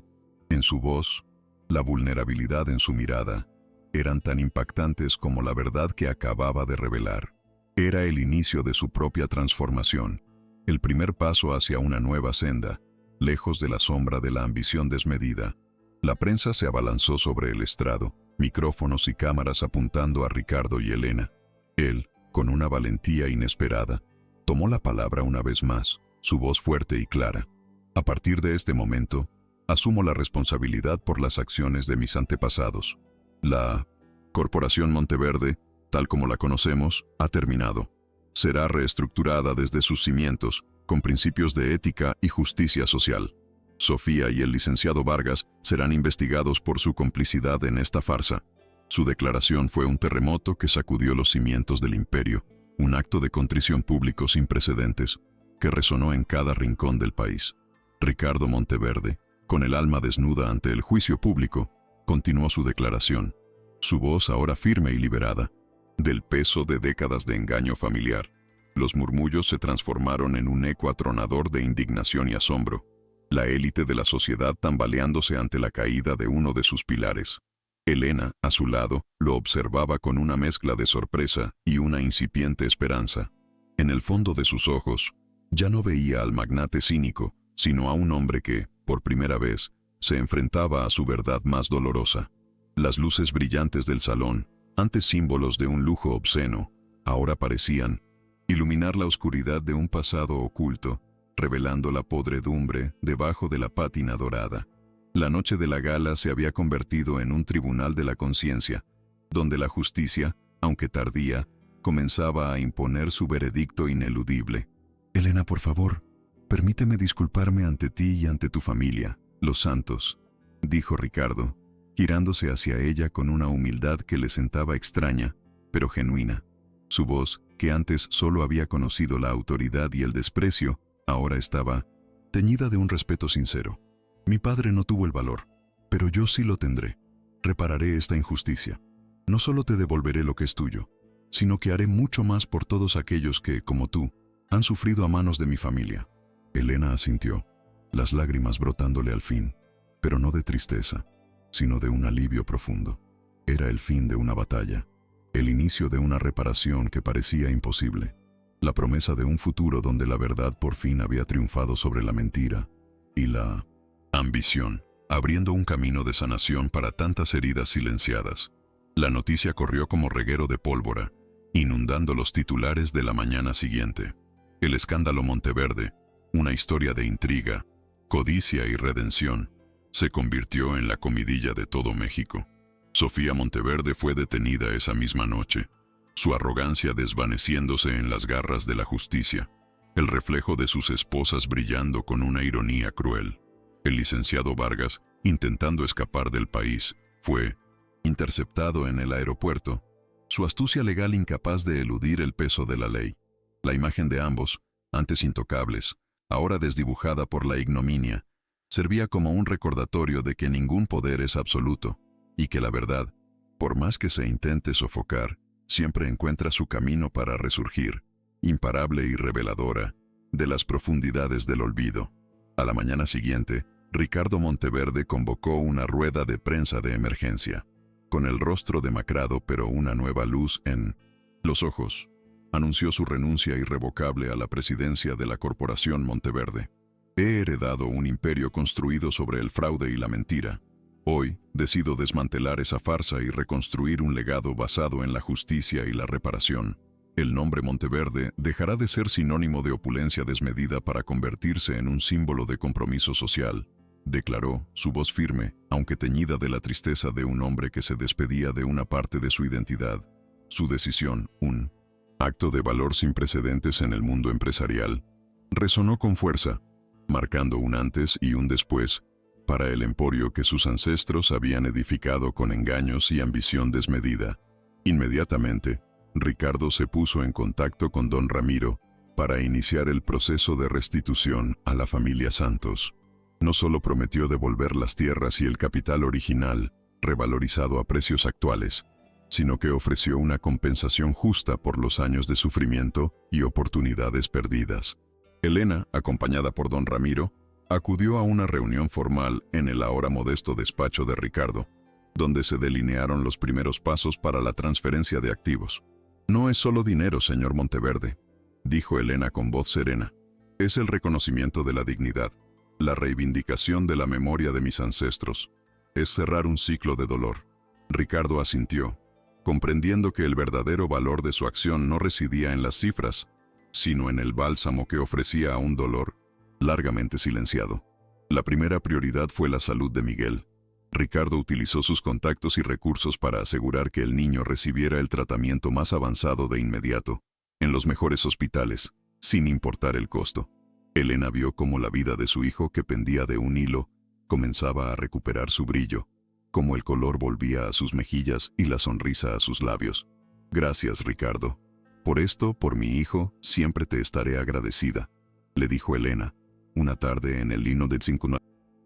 en su voz, la vulnerabilidad en su mirada, eran tan impactantes como la verdad que acababa de revelar. Era el inicio de su propia transformación, el primer paso hacia una nueva senda, lejos de la sombra de la ambición desmedida. La prensa se abalanzó sobre el estrado, micrófonos y cámaras apuntando a Ricardo y Elena. Él, con una valentía inesperada, tomó la palabra una vez más, su voz fuerte y clara. A partir de este momento, asumo la responsabilidad por las acciones de mis antepasados. La Corporación Monteverde, tal como la conocemos, ha terminado. Será reestructurada desde sus cimientos, con principios de ética y justicia social. Sofía y el licenciado Vargas serán investigados por su complicidad en esta farsa. Su declaración fue un terremoto que sacudió los cimientos del imperio, un acto de contrición público sin precedentes, que resonó en cada rincón del país. Ricardo Monteverde, con el alma desnuda ante el juicio público, continuó su declaración, su voz ahora firme y liberada, del peso de décadas de engaño familiar. Los murmullos se transformaron en un eco atronador de indignación y asombro, la élite de la sociedad tambaleándose ante la caída de uno de sus pilares. Elena, a su lado, lo observaba con una mezcla de sorpresa y una incipiente esperanza. En el fondo de sus ojos, ya no veía al magnate cínico, sino a un hombre que, por primera vez, se enfrentaba a su verdad más dolorosa. Las luces brillantes del salón, antes símbolos de un lujo obsceno, ahora parecían iluminar la oscuridad de un pasado oculto, revelando la podredumbre debajo de la pátina dorada. La noche de la gala se había convertido en un tribunal de la conciencia, donde la justicia, aunque tardía, comenzaba a imponer su veredicto ineludible. Elena, por favor, permíteme disculparme ante ti y ante tu familia, los Santos, dijo Ricardo, girándose hacia ella con una humildad que le sentaba extraña, pero genuina. Su voz, que antes solo había conocido la autoridad y el desprecio, ahora estaba teñida de un respeto sincero. Mi padre no tuvo el valor, pero yo sí lo tendré. Repararé esta injusticia. No solo te devolveré lo que es tuyo, sino que haré mucho más por todos aquellos que, como tú, han sufrido a manos de mi familia. Elena asintió, las lágrimas brotándole al fin, pero no de tristeza, sino de un alivio profundo. Era el fin de una batalla, el inicio de una reparación que parecía imposible, la promesa de un futuro donde la verdad por fin había triunfado sobre la mentira y la ambición, abriendo un camino de sanación para tantas heridas silenciadas. La noticia corrió como reguero de pólvora, inundando los titulares de la mañana siguiente. El escándalo Monteverde, una historia de intriga, codicia y redención, se convirtió en la comidilla de todo México. Sofía Monteverde fue detenida esa misma noche, su arrogancia desvaneciéndose en las garras de la justicia, el reflejo de sus esposas brillando con una ironía cruel. El licenciado Vargas, intentando escapar del país, fue interceptado en el aeropuerto, su astucia legal incapaz de eludir el peso de la ley. La imagen de ambos, antes intocables, ahora desdibujada por la ignominia, servía como un recordatorio de que ningún poder es absoluto, y que la verdad, por más que se intente sofocar, siempre encuentra su camino para resurgir, imparable y reveladora, de las profundidades del olvido. A la mañana siguiente, Ricardo Monteverde convocó una rueda de prensa de emergencia. Con el rostro demacrado pero una nueva luz en los ojos, anunció su renuncia irrevocable a la presidencia de la Corporación Monteverde. He heredado un imperio construido sobre el fraude y la mentira. Hoy, decido desmantelar esa farsa y reconstruir un legado basado en la justicia y la reparación. El nombre Monteverde dejará de ser sinónimo de opulencia desmedida para convertirse en un símbolo de compromiso social, declaró, su voz firme, aunque teñida de la tristeza de un hombre que se despedía de una parte de su identidad. Su decisión, un acto de valor sin precedentes en el mundo empresarial, resonó con fuerza, marcando un antes y un después para el emporio que sus ancestros habían edificado con engaños y ambición desmedida. Inmediatamente, Ricardo se puso en contacto con don Ramiro para iniciar el proceso de restitución a la familia Santos. No solo prometió devolver las tierras y el capital original, revalorizado a precios actuales, sino que ofreció una compensación justa por los años de sufrimiento y oportunidades perdidas. Elena, acompañada por don Ramiro, acudió a una reunión formal en el ahora modesto despacho de Ricardo, donde se delinearon los primeros pasos para la transferencia de activos. No es solo dinero, señor Monteverde, dijo Elena con voz serena. Es el reconocimiento de la dignidad, la reivindicación de la memoria de mis ancestros. Es cerrar un ciclo de dolor. Ricardo asintió, comprendiendo que el verdadero valor de su acción no residía en las cifras, sino en el bálsamo que ofrecía a un dolor largamente silenciado. La primera prioridad fue la salud de Miguel. Ricardo utilizó sus contactos y recursos para asegurar que el niño recibiera el tratamiento más avanzado de inmediato, en los mejores hospitales, sin importar el costo. Elena vio cómo la vida de su hijo, que pendía de un hilo, comenzaba a recuperar su brillo, cómo el color volvía a sus mejillas y la sonrisa a sus labios. Gracias, Ricardo. Por esto, por mi hijo, siempre te estaré agradecida, le dijo Elena, una tarde en el lino del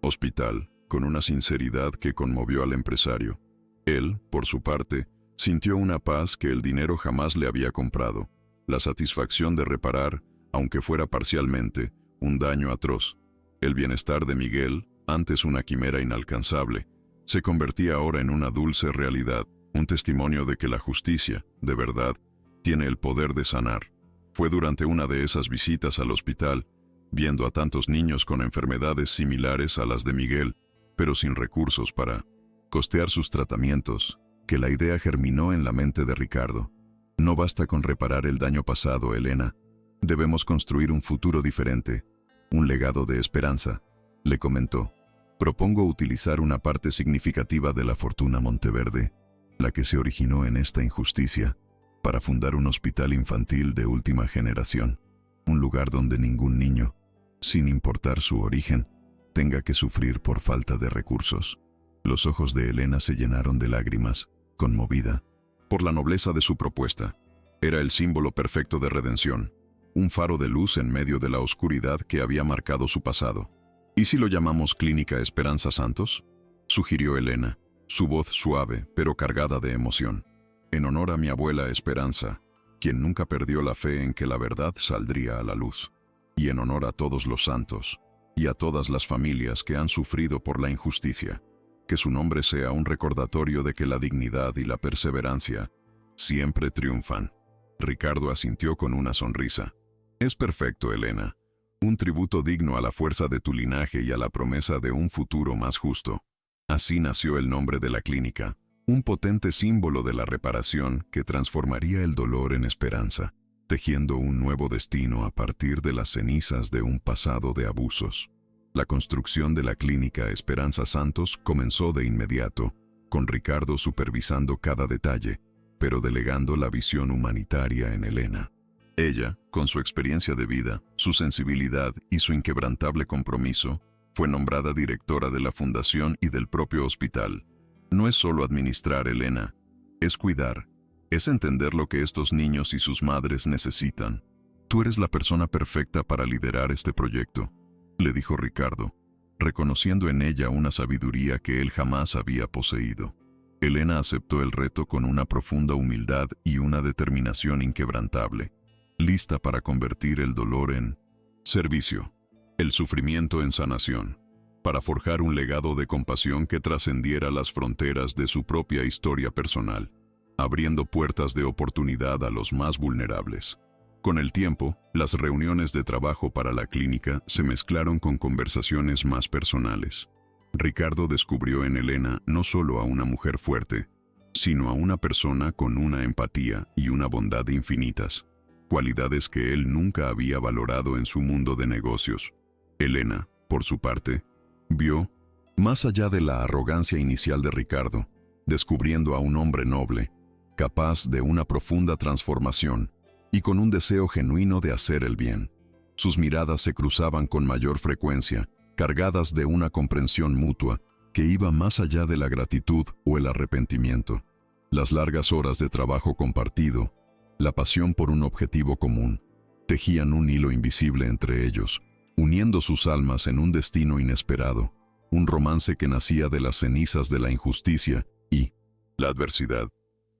hospital, con una sinceridad que conmovió al empresario. Él, por su parte, sintió una paz que el dinero jamás le había comprado, la satisfacción de reparar, aunque fuera parcialmente, un daño atroz. El bienestar de Miguel, antes una quimera inalcanzable, se convertía ahora en una dulce realidad, un testimonio de que la justicia, de verdad, tiene el poder de sanar. Fue durante una de esas visitas al hospital, viendo a tantos niños con enfermedades similares a las de Miguel, pero sin recursos para costear sus tratamientos, que la idea germinó en la mente de Ricardo. No basta con reparar el daño pasado, Elena. Debemos construir un futuro diferente, un legado de esperanza, le comentó. Propongo utilizar una parte significativa de la fortuna Monteverde, la que se originó en esta injusticia, para fundar un hospital infantil de última generación, un lugar donde ningún niño, sin importar su origen, tenga que sufrir por falta de recursos. Los ojos de Elena se llenaron de lágrimas, conmovida por la nobleza de su propuesta. Era el símbolo perfecto de redención, un faro de luz en medio de la oscuridad que había marcado su pasado. ¿Y si lo llamamos Clínica Esperanza Santos?, sugirió Elena, su voz suave pero cargada de emoción. En honor a mi abuela Esperanza, quien nunca perdió la fe en que la verdad saldría a la luz. Y en honor a todos los santos, y a todas las familias que han sufrido por la injusticia. Que su nombre sea un recordatorio de que la dignidad y la perseverancia Siempre triunfan. Ricardo asintió con una sonrisa. Es perfecto, Elena. Un tributo digno a la fuerza de tu linaje y a la promesa de un futuro más justo. Así nació el nombre de la clínica, un potente símbolo de la reparación que transformaría el dolor en esperanza, tejiendo un nuevo destino a partir de las cenizas de un pasado de abusos. La construcción de la clínica Esperanza Santos comenzó de inmediato, con Ricardo supervisando cada detalle, pero delegando la visión humanitaria en Elena. Ella, con su experiencia de vida, su sensibilidad y su inquebrantable compromiso, fue nombrada directora de la fundación y del propio hospital. No es solo administrar, Elena, es cuidar, es entender lo que estos niños y sus madres necesitan. Tú eres la persona perfecta para liderar este proyecto, le dijo Ricardo, reconociendo en ella una sabiduría que él jamás había poseído. Elena aceptó el reto con una profunda humildad y una determinación inquebrantable, lista para convertir el dolor en servicio, el sufrimiento en sanación, para forjar un legado de compasión que trascendiera las fronteras de su propia historia personal, abriendo puertas de oportunidad a los más vulnerables. Con el tiempo, las reuniones de trabajo para la clínica se mezclaron con conversaciones más personales. Ricardo descubrió en Elena no solo a una mujer fuerte, sino a una persona con una empatía y una bondad infinitas, cualidades que él nunca había valorado en su mundo de negocios. Elena, por su parte, vio, más allá de la arrogancia inicial de Ricardo, descubriendo a un hombre noble, capaz de una profunda transformación y con un deseo genuino de hacer el bien. Sus miradas se cruzaban con mayor frecuencia, cargadas de una comprensión mutua que iba más allá de la gratitud o el arrepentimiento. Las largas horas de trabajo compartido, la pasión por un objetivo común, tejían un hilo invisible entre ellos, uniendo sus almas en un destino inesperado, un romance que nacía de las cenizas de la injusticia y la adversidad,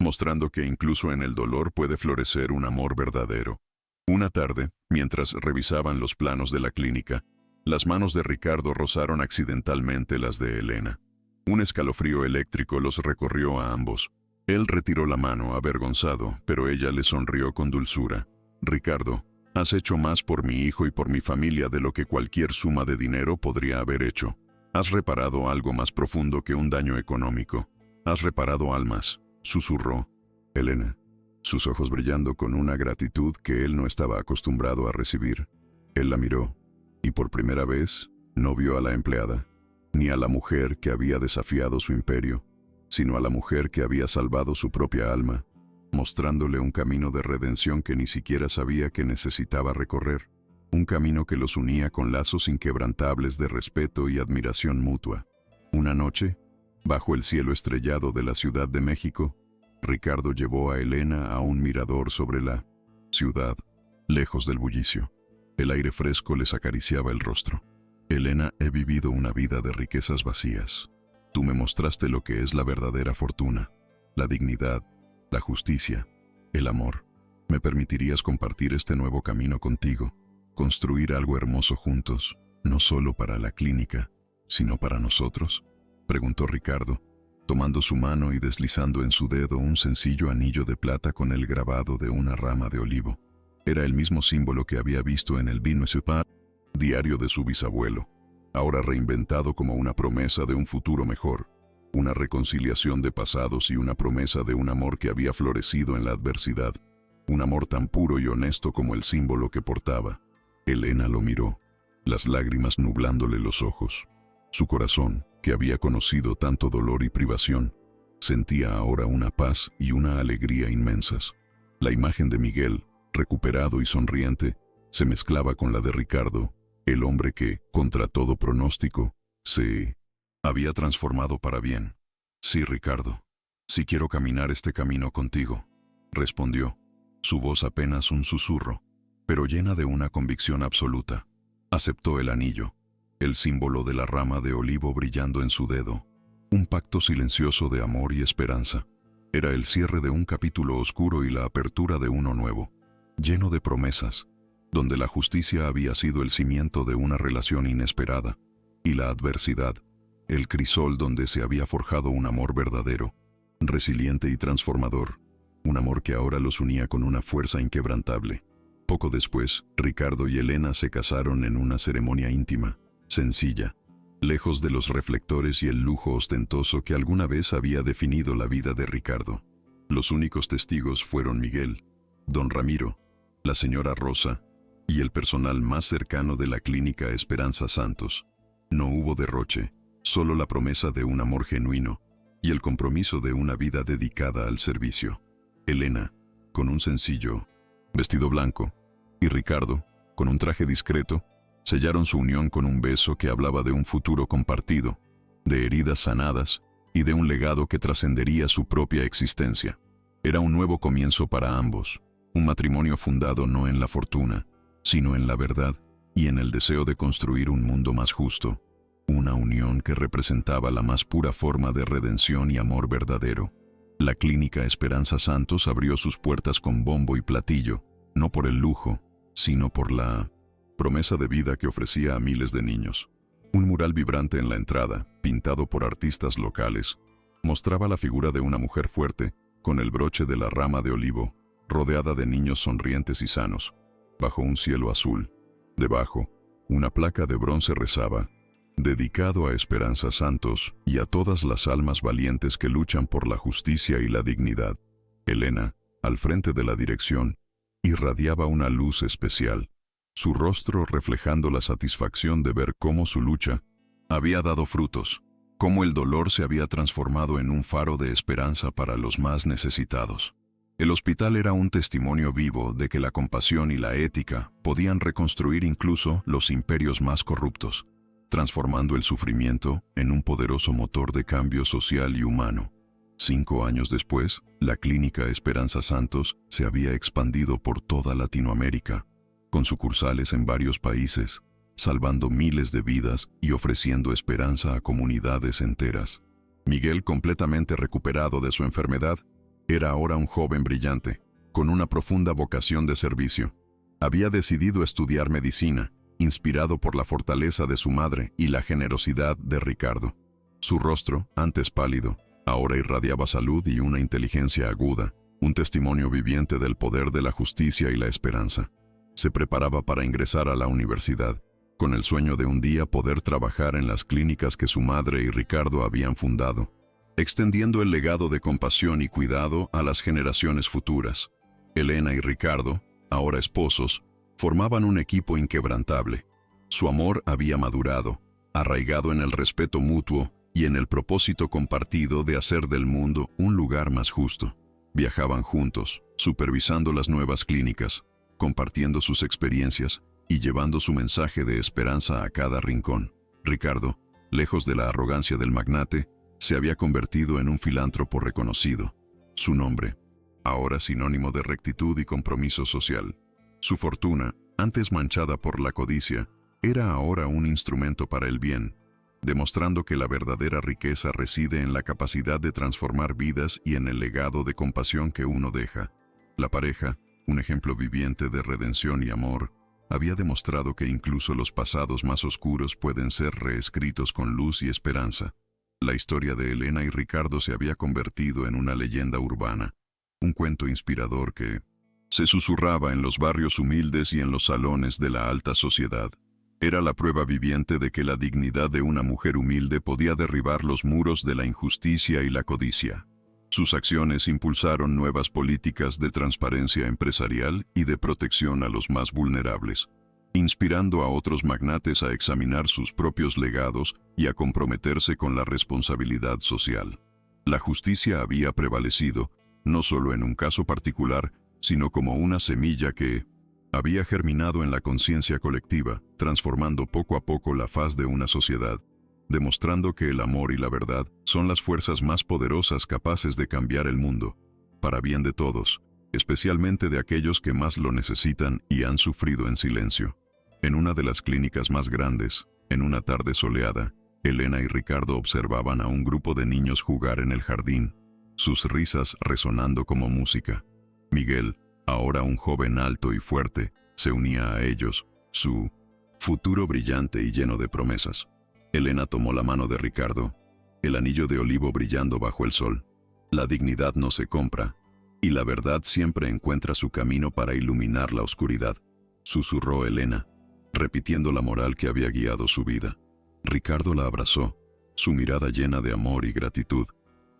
mostrando que incluso en el dolor puede florecer un amor verdadero. Una tarde, mientras revisaban los planos de la clínica, las manos de Ricardo rozaron accidentalmente las de Elena. Un escalofrío eléctrico los recorrió a ambos. Él retiró la mano, avergonzado, pero ella le sonrió con dulzura. Ricardo, has hecho más por mi hijo y por mi familia de lo que cualquier suma de dinero podría haber hecho. Has reparado algo más profundo que un daño económico. Has reparado almas, susurró Elena, sus ojos brillando con una gratitud que él no estaba acostumbrado a recibir. Él la miró, y por primera vez no vio a la empleada, ni a la mujer que había desafiado su imperio, sino a la mujer que había salvado su propia alma, mostrándole un camino de redención que ni siquiera sabía que necesitaba recorrer, un camino que los unía con lazos inquebrantables de respeto y admiración mutua. Una noche, bajo el cielo estrellado de la Ciudad de México, Ricardo llevó a Elena a un mirador sobre la ciudad, lejos del bullicio. El aire fresco les acariciaba el rostro. Elena, he vivido una vida de riquezas vacías. Tú me mostraste lo que es la verdadera fortuna, la dignidad, la justicia, el amor. ¿Me permitirías compartir este nuevo camino contigo? Construir algo hermoso juntos, no solo para la clínica, sino para nosotros, preguntó Ricardo, tomando su mano y deslizando en su dedo un sencillo anillo de plata con el grabado de una rama de olivo. Era el mismo símbolo que había visto en el Vino Esupar, diario de su bisabuelo, ahora reinventado como una promesa de un futuro mejor, una reconciliación de pasados y una promesa de un amor que había florecido en la adversidad, un amor tan puro y honesto como el símbolo que portaba. Elena lo miró, las lágrimas nublándole los ojos. Su corazón, que había conocido tanto dolor y privación, sentía ahora una paz y una alegría inmensas. La imagen de Miguel, recuperado y sonriente, se mezclaba con la de Ricardo, el hombre que, contra todo pronóstico, se había transformado para bien. Sí, Ricardo, sí quiero caminar este camino contigo, respondió, su voz apenas un susurro, pero llena de una convicción absoluta. Aceptó el anillo, el símbolo de la rama de olivo brillando en su dedo, un pacto silencioso de amor y esperanza. Era el cierre de un capítulo oscuro y la apertura de uno nuevo, lleno de promesas, donde la justicia había sido el cimiento de una relación inesperada, y la adversidad, el crisol donde se había forjado un amor verdadero, resiliente y transformador. un amor que ahora los unía con una fuerza inquebrantable. Poco después, Ricardo y Elena se casaron en una ceremonia íntima, sencilla, lejos de los reflectores y el lujo ostentoso que alguna vez había definido la vida de Ricardo. Los únicos testigos fueron Miguel, don Ramiro, la señora Rosa y el personal más cercano de la clínica Esperanza Santos. No hubo derroche, solo la promesa de un amor genuino y el compromiso de una vida dedicada al servicio. Elena, con un sencillo vestido blanco, y Ricardo, con un traje discreto, sellaron su unión con un beso que hablaba de un futuro compartido, de heridas sanadas y de un legado que trascendería su propia existencia. Era un nuevo comienzo para ambos, un matrimonio fundado no en la fortuna, sino en la verdad y en el deseo de construir un mundo más justo, una unión que representaba la más pura forma de redención y amor verdadero. La clínica Esperanza Santos abrió sus puertas con bombo y platillo, no por el lujo, sino por la promesa de vida que ofrecía a miles de niños. Un mural vibrante en la entrada, pintado por artistas locales, mostraba la figura de una mujer fuerte, con el broche de la rama de olivo, rodeada de niños sonrientes y sanos, bajo un cielo azul. Debajo, una placa de bronce rezaba: dedicado a Esperanza Santos y a todas las almas valientes que luchan por la justicia y la dignidad. Elena, al frente de la dirección, irradiaba una luz especial, su rostro reflejando la satisfacción de ver cómo su lucha había dado frutos, cómo el dolor se había transformado en un faro de esperanza para los más necesitados. El hospital era un testimonio vivo de que la compasión y la ética podían reconstruir incluso los imperios más corruptos, transformando el sufrimiento en un poderoso motor de cambio social y humano. 5 años después, la clínica Esperanza Santos se había expandido por toda Latinoamérica, con sucursales en varios países, salvando miles de vidas y ofreciendo esperanza a comunidades enteras. Miguel, completamente recuperado de su enfermedad, era ahora un joven brillante, con una profunda vocación de servicio. Había decidido estudiar medicina, inspirado por la fortaleza de su madre y la generosidad de Ricardo. Su rostro, antes pálido, ahora irradiaba salud y una inteligencia aguda, un testimonio viviente del poder de la justicia y la esperanza. Se preparaba para ingresar a la universidad, con el sueño de un día poder trabajar en las clínicas que su madre y Ricardo habían fundado, extendiendo el legado de compasión y cuidado a las generaciones futuras. Elena y Ricardo, ahora esposos, formaban un equipo inquebrantable. Su amor había madurado, arraigado en el respeto mutuo y en el propósito compartido de hacer del mundo un lugar más justo. Viajaban juntos, supervisando las nuevas clínicas, compartiendo sus experiencias y llevando su mensaje de esperanza a cada rincón. Ricardo, lejos de la arrogancia del magnate, se había convertido en un filántropo reconocido. Su nombre, ahora sinónimo de rectitud y compromiso social. Su fortuna, antes manchada por la codicia, era ahora un instrumento para el bien, demostrando que la verdadera riqueza reside en la capacidad de transformar vidas y en el legado de compasión que uno deja. La pareja, un ejemplo viviente de redención y amor, había demostrado que incluso los pasados más oscuros pueden ser reescritos con luz y esperanza. La historia de Elena y Ricardo se había convertido en una leyenda urbana, un cuento inspirador que se susurraba en los barrios humildes y en los salones de la alta sociedad. Era la prueba viviente de que la dignidad de una mujer humilde podía derribar los muros de la injusticia y la codicia. Sus acciones impulsaron nuevas políticas de transparencia empresarial y de protección a los más vulnerables, inspirando a otros magnates a examinar sus propios legados y a comprometerse con la responsabilidad social. La justicia había prevalecido, no solo en un caso particular, sino como una semilla que había germinado en la conciencia colectiva, transformando poco a poco la faz de una sociedad, demostrando que el amor y la verdad son las fuerzas más poderosas capaces de cambiar el mundo, para bien de todos, especialmente de aquellos que más lo necesitan y han sufrido en silencio. En una de las clínicas más grandes, en una tarde soleada, Elena y Ricardo observaban a un grupo de niños jugar en el jardín, sus risas resonando como música. Miguel, ahora un joven alto y fuerte, se unía a ellos, su futuro brillante y lleno de promesas. Elena tomó la mano de Ricardo, el anillo de olivo brillando bajo el sol. La dignidad no se compra, Y la verdad siempre encuentra su camino para iluminar la oscuridad, susurró Elena, repitiendo la moral que había guiado su vida. Ricardo la abrazó, su mirada llena de amor y gratitud.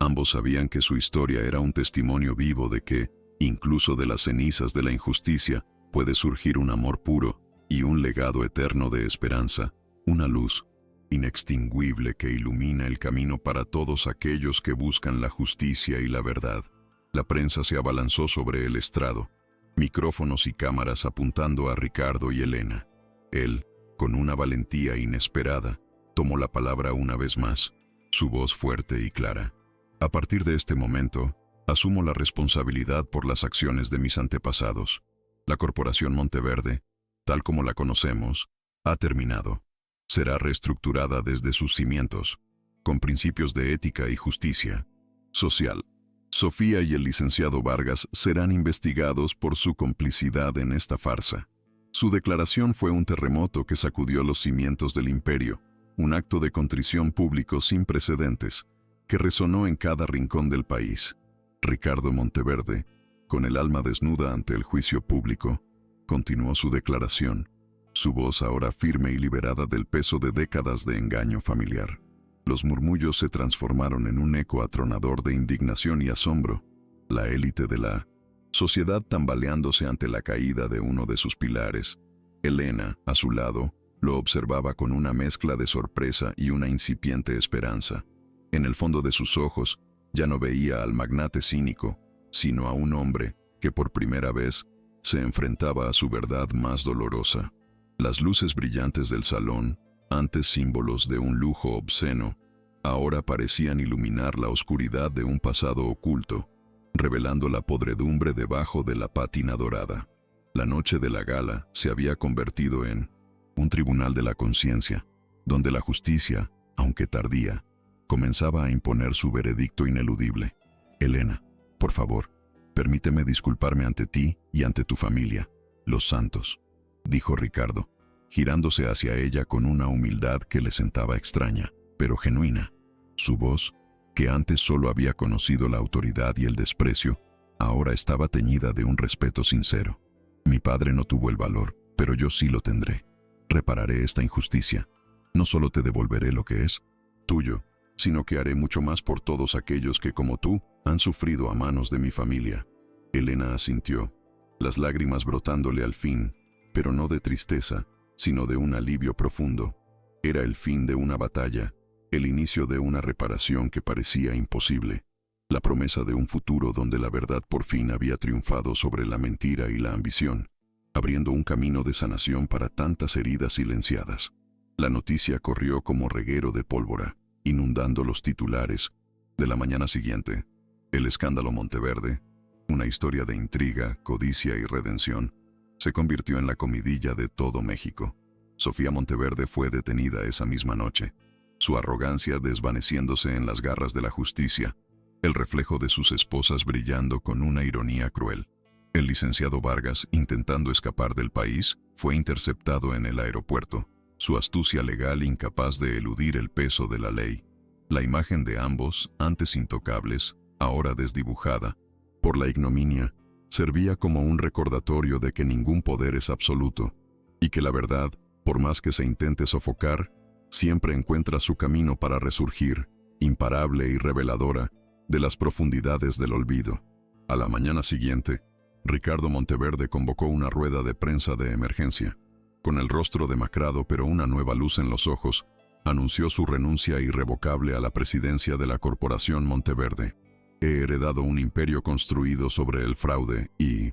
Ambos sabían que su historia era un testimonio vivo de que, incluso de las cenizas de la injusticia, puede surgir un amor puro y un legado eterno de esperanza, una luz inextinguible que ilumina el camino para todos aquellos que buscan la justicia y la verdad. La prensa se abalanzó sobre el estrado, micrófonos y cámaras apuntando a Ricardo y Elena. Él, con una valentía inesperada, tomó la palabra una vez más, su voz fuerte y clara. A partir de este momento, asumo la responsabilidad por las acciones de mis antepasados. La Corporación Monteverde, tal como la conocemos, ha terminado. Será reestructurada desde sus cimientos, con principios de ética y justicia social. Sofía y el licenciado Vargas serán investigados por su complicidad en esta farsa. Su declaración fue un terremoto que sacudió los cimientos del imperio, un acto de contrición público sin precedentes, que resonó en cada rincón del país. Ricardo Monteverde, con el alma desnuda ante el juicio público, continuó su declaración, su voz ahora firme y liberada del peso de décadas de engaño familiar. Los murmullos se transformaron en un eco atronador de indignación y asombro, la élite de la sociedad tambaleándose ante la caída de uno de sus pilares. Elena, a su lado, lo observaba con una mezcla de sorpresa y una incipiente esperanza. En el fondo de sus ojos, ya no veía al magnate cínico, sino a un hombre que por primera vez se enfrentaba a su verdad más dolorosa. Las luces brillantes del salón, antes símbolos de un lujo obsceno, ahora parecían iluminar la oscuridad de un pasado oculto, revelando la podredumbre debajo de la pátina dorada. La noche de la gala se había convertido en un tribunal de la conciencia, donde la justicia, aunque tardía, comenzaba a imponer su veredicto ineludible. Elena, por favor, permíteme disculparme ante ti y ante tu familia, los Santos, dijo Ricardo, girándose hacia ella con una humildad que le sentaba extraña, pero genuina. Su voz, que antes solo había conocido la autoridad y el desprecio, ahora estaba teñida de un respeto sincero. Mi padre no tuvo el valor, pero yo sí lo tendré. Repararé esta injusticia. No solo te devolveré lo que es tuyo, sino que haré mucho más por todos aquellos que, como tú, han sufrido a manos de mi familia. Elena asintió, las lágrimas brotándole al fin, pero no de tristeza, sino de un alivio profundo. Era el fin de una batalla, el inicio de una reparación que parecía imposible, la promesa de un futuro donde la verdad por fin había triunfado sobre la mentira y la ambición, abriendo un camino de sanación para tantas heridas silenciadas. La noticia corrió como reguero de pólvora, inundando los titulares. De la mañana siguiente, el escándalo Monteverde, una historia de intriga, codicia y redención, se convirtió en la comidilla de todo México. Sofía Monteverde fue detenida esa misma noche, su arrogancia desvaneciéndose en las garras de la justicia, el reflejo de sus esposas brillando con una ironía cruel. El licenciado Vargas, intentando escapar del país, fue interceptado en el aeropuerto, su astucia legal incapaz de eludir el peso de la ley. La imagen de ambos, antes intocables, ahora desdibujada por la ignominia, servía como un recordatorio de que ningún poder es absoluto, y que la verdad, por más que se intente sofocar, siempre encuentra su camino para resurgir, imparable y reveladora, de las profundidades del olvido. A la mañana siguiente, Ricardo Monteverde convocó una rueda de prensa de emergencia. Con el rostro demacrado pero una nueva luz en los ojos, anunció su renuncia irrevocable a la presidencia de la Corporación Monteverde. He heredado un imperio construido sobre el fraude y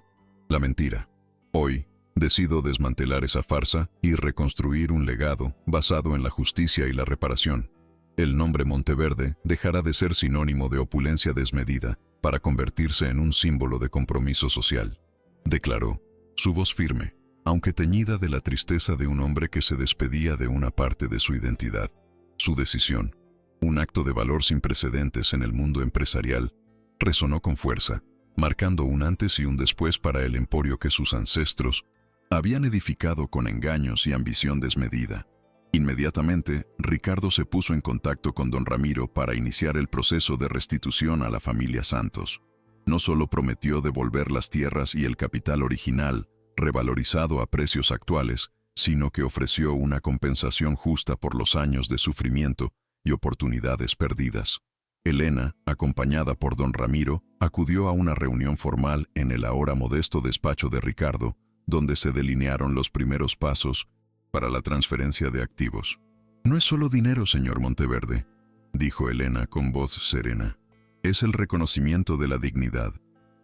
la mentira. Hoy, decido desmantelar esa farsa y reconstruir un legado basado en la justicia y la reparación. El nombre Monteverde dejará de ser sinónimo de opulencia desmedida para convertirse en un símbolo de compromiso social, declaró, su voz firme, aunque teñida de la tristeza de un hombre que se despedía de una parte de su identidad. Su decisión, un acto de valor sin precedentes en el mundo empresarial, resonó con fuerza, marcando un antes y un después para el emporio que sus ancestros habían edificado con engaños y ambición desmedida. Inmediatamente, Ricardo se puso en contacto con don Ramiro para iniciar el proceso de restitución a la familia Santos. No solo prometió devolver las tierras y el capital original, revalorizado a precios actuales, sino que ofreció una compensación justa por los años de sufrimiento y oportunidades perdidas. Elena, acompañada por don Ramiro, acudió a una reunión formal en el ahora modesto despacho de Ricardo, donde se delinearon los primeros pasos para la transferencia de activos. «No es solo dinero, señor Monteverde», dijo Elena con voz serena. «Es el reconocimiento de la dignidad,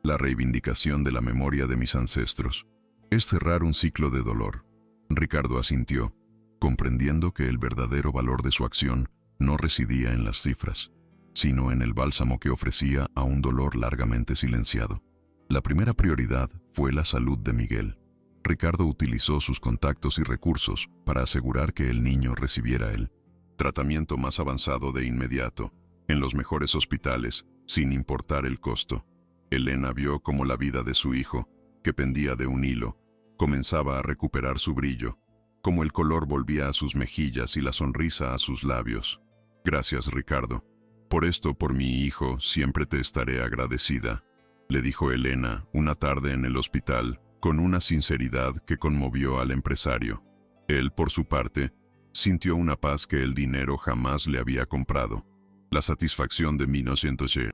la reivindicación de la memoria de mis ancestros. Es cerrar un ciclo de dolor». Ricardo asintió, comprendiendo que el verdadero valor de su acción no residía en las cifras, sino en el bálsamo que ofrecía a un dolor largamente silenciado. La primera prioridad fue la salud de Miguel. Ricardo utilizó sus contactos y recursos para asegurar que el niño recibiera el tratamiento más avanzado de inmediato, en los mejores hospitales, sin importar el costo. Elena vio cómo la vida de su hijo, que pendía de un hilo, comenzaba a recuperar su brillo, como el color volvía a sus mejillas y la sonrisa a sus labios. «Gracias, Ricardo. Por esto, por mi hijo, siempre te estaré agradecida», le dijo Elena una tarde en el hospital, con una sinceridad que conmovió al empresario. Él, por su parte, sintió una paz que el dinero jamás le había comprado. La satisfacción de 1900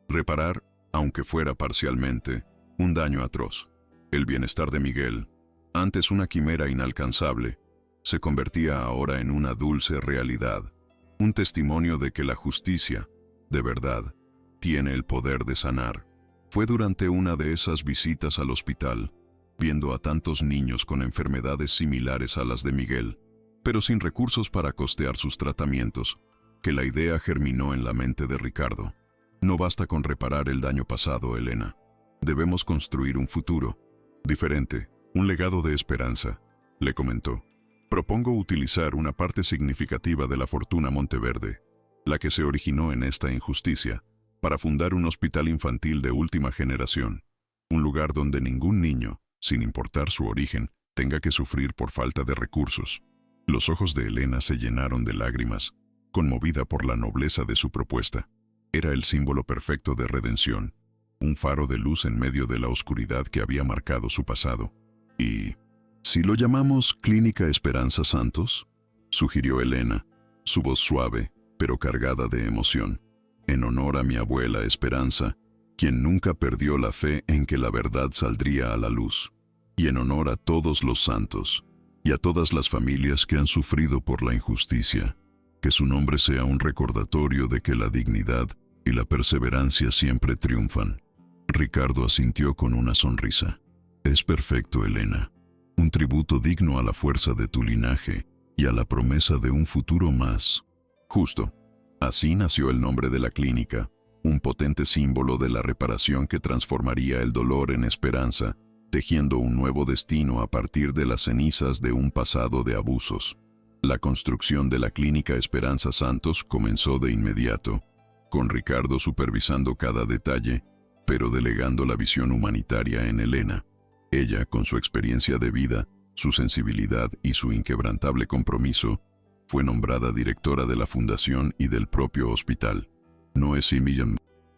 reparar, aunque fuera parcialmente, un daño atroz. El bienestar de Miguel, antes una quimera inalcanzable, se convertía ahora en una dulce realidad, un testimonio de que la justicia, de verdad, tiene el poder de sanar. Fue durante una de esas visitas al hospital, viendo a tantos niños con enfermedades similares a las de Miguel, pero sin recursos para costear sus tratamientos, que la idea germinó en la mente de Ricardo. «No basta con reparar el daño pasado, Elena. Debemos construir un futuro diferente, un legado de esperanza», le comentó. «Propongo utilizar una parte significativa de la fortuna Monteverde, la que se originó en esta injusticia, para fundar un hospital infantil de última generación, un lugar donde ningún niño, sin importar su origen, tenga que sufrir por falta de recursos». Los ojos de Elena se llenaron de lágrimas, conmovida por la nobleza de su propuesta. Era el símbolo perfecto de redención, un faro de luz en medio de la oscuridad que había marcado su pasado. «¿Y si lo llamamos Clínica Esperanza Santos?», sugirió Elena, su voz suave, pero cargada de emoción. «En honor a mi abuela Esperanza, quien nunca perdió la fe en que la verdad saldría a la luz, y en honor a todos los santos, y a todas las familias que han sufrido por la injusticia, que su nombre sea un recordatorio de que la dignidad y la perseverancia siempre triunfan». Ricardo asintió con una sonrisa. «Es perfecto, Elena. Un tributo digno a la fuerza de tu linaje y a la promesa de un futuro más justo». Así nació el nombre de la clínica, un potente símbolo de la reparación que transformaría el dolor en esperanza, tejiendo un nuevo destino a partir de las cenizas de un pasado de abusos. La construcción de la Clínica Esperanza Santos comenzó de inmediato, con Ricardo supervisando cada detalle, pero delegando la visión humanitaria en Elena. Ella, con su experiencia de vida, su sensibilidad y su inquebrantable compromiso, fue nombrada directora de la fundación y del propio hospital. No es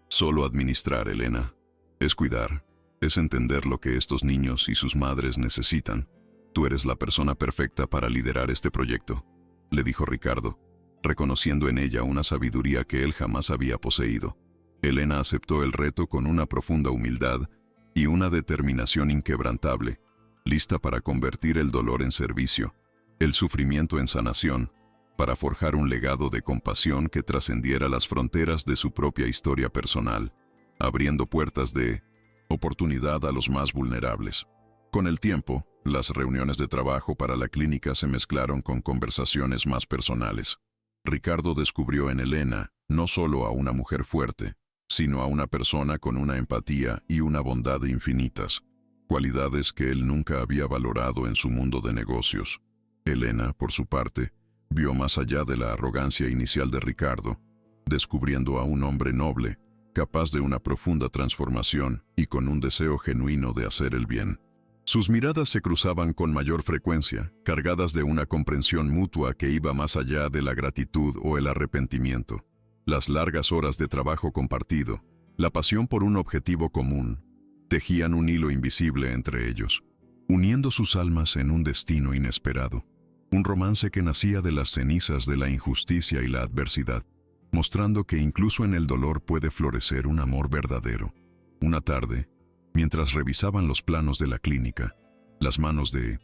solo administrar, Elena. Es cuidar. Es entender lo que estos niños y sus madres necesitan. Tú eres la persona perfecta para liderar este proyecto, le dijo Ricardo, reconociendo en ella una sabiduría que él jamás había poseído. Elena aceptó el reto con una profunda humildad y una determinación inquebrantable, lista para convertir el dolor en servicio, el sufrimiento en sanación, para forjar un legado de compasión que trascendiera las fronteras de su propia historia personal, abriendo puertas de oportunidad a los más vulnerables. Con el tiempo, las reuniones de trabajo para la clínica se mezclaron con conversaciones más personales. Ricardo descubrió en Elena no solo a una mujer fuerte, sino a una persona con una empatía y una bondad infinitas, cualidades que él nunca había valorado en su mundo de negocios. Elena, por su parte, vio más allá de la arrogancia inicial de Ricardo, descubriendo a un hombre noble, capaz de una profunda transformación y con un deseo genuino de hacer el bien. Sus miradas se cruzaban con mayor frecuencia, cargadas de una comprensión mutua que iba más allá de la gratitud o el arrepentimiento. Las largas horas de trabajo compartido, La pasión por un objetivo común, tejían un hilo invisible entre ellos, uniendo sus almas en un destino inesperado. Un romance que nacía de las cenizas de la injusticia y la adversidad, mostrando que incluso en el dolor puede florecer un amor verdadero. Una tarde, mientras revisaban los planos de la clínica, las manos de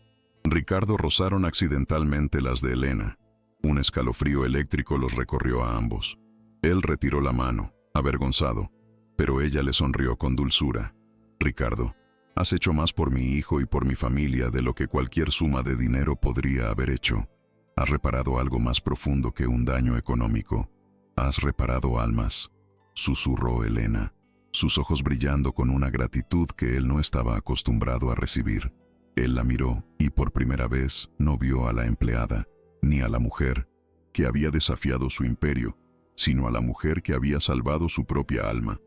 Ricardo rozaron accidentalmente las de Elena. Un escalofrío eléctrico los recorrió a ambos. Él retiró la mano, avergonzado, pero ella le sonrió con dulzura. Ricardo, has hecho más por mi hijo y por mi familia de lo que cualquier suma de dinero podría haber hecho. Has reparado algo más profundo que un daño económico. Has reparado almas, susurró Elena, sus ojos brillando con una gratitud que él no estaba acostumbrado a recibir. Él la miró y por primera vez no vio a la empleada, ni a la mujer que había desafiado su imperio, sino a la mujer que había salvado su propia alma,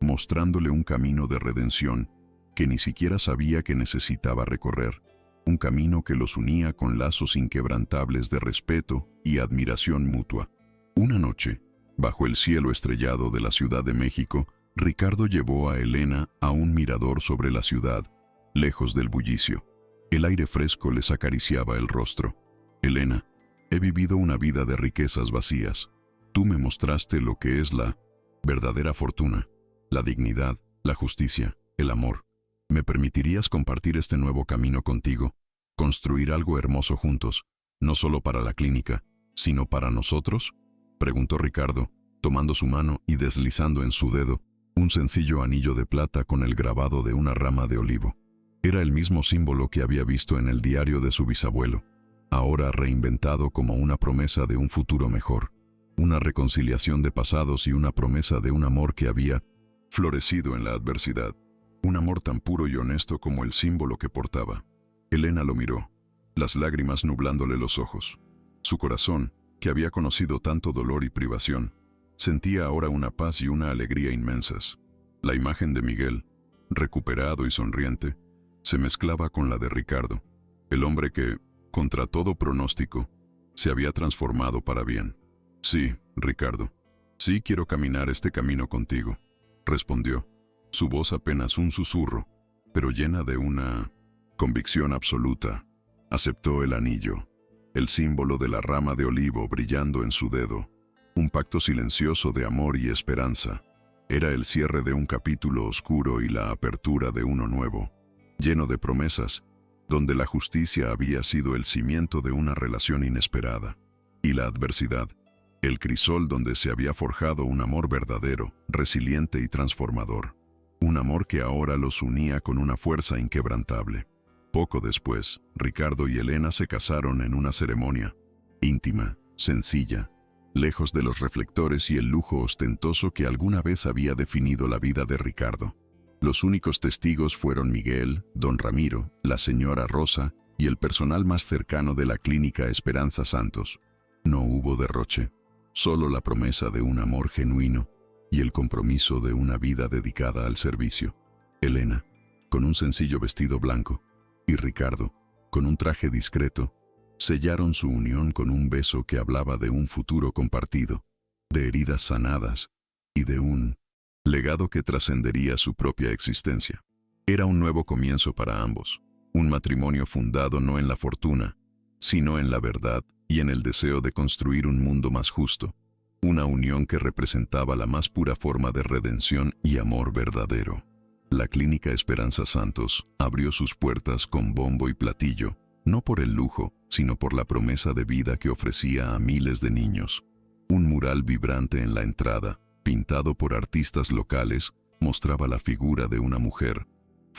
mostrándole un camino de redención que ni siquiera sabía que necesitaba recorrer, un camino que los unía con lazos inquebrantables de respeto y admiración mutua. Una noche, bajo el cielo estrellado de la Ciudad de México, Ricardo llevó a Elena a un mirador sobre la ciudad, lejos del bullicio. El aire fresco les acariciaba el rostro. Elena, he vivido una vida de riquezas vacías. Tú me mostraste lo que es la verdadera fortuna, la dignidad, la justicia, el amor. ¿Me permitirías compartir este nuevo camino contigo? ¿Construir algo hermoso juntos, no solo para la clínica, sino para nosotros? Preguntó Ricardo, tomando su mano y deslizando en su dedo un sencillo anillo de plata con el grabado de una rama de olivo. Era el mismo símbolo que había visto en el diario de su bisabuelo, ahora reinventado como una promesa de un futuro mejor, una reconciliación de pasados y una promesa de un amor que había florecido en la adversidad, un amor tan puro y honesto como el símbolo que portaba. Elena lo miró, las lágrimas nublándole los ojos. Su corazón, que había conocido tanto dolor y privación, sentía ahora una paz y una alegría inmensas. La imagen de Miguel, recuperado y sonriente, se mezclaba con la de Ricardo, el hombre que, contra todo pronóstico, se había transformado para bien. Sí, Ricardo, sí quiero caminar este camino contigo, respondió, su voz apenas un susurro, pero llena de una convicción absoluta. Aceptó el anillo, el símbolo de la rama de olivo brillando en su dedo, un pacto silencioso de amor y esperanza. Era el cierre de un capítulo oscuro y la apertura de uno nuevo, lleno de promesas, donde la justicia había sido el cimiento de una relación inesperada, y la adversidad, el crisol donde se había forjado un amor verdadero, resiliente y transformador. Un amor que ahora los unía con una fuerza inquebrantable. Poco después, Ricardo y Elena se casaron en una ceremonia íntima, sencilla, lejos de los reflectores y el lujo ostentoso que alguna vez había definido la vida de Ricardo. Los únicos testigos fueron Miguel, don Ramiro, la señora Rosa y el personal más cercano de la clínica Esperanza Santos. No hubo derroche, solo la promesa de un amor genuino y el compromiso de una vida dedicada al servicio. Elena, con un sencillo vestido blanco, y Ricardo, con un traje discreto, sellaron su unión con un beso que hablaba de un futuro compartido, de heridas sanadas y de un legado que trascendería su propia existencia. Era un nuevo comienzo para ambos, un matrimonio fundado no en la fortuna, sino en la verdad y en el deseo de construir un mundo más justo, una unión que representaba la más pura forma de redención y amor verdadero. La clínica Esperanza Santos abrió sus puertas con bombo y platillo, no por el lujo, sino por la promesa de vida que ofrecía a miles de niños. Un mural vibrante en la entrada, pintado por artistas locales, mostraba la figura de una mujer,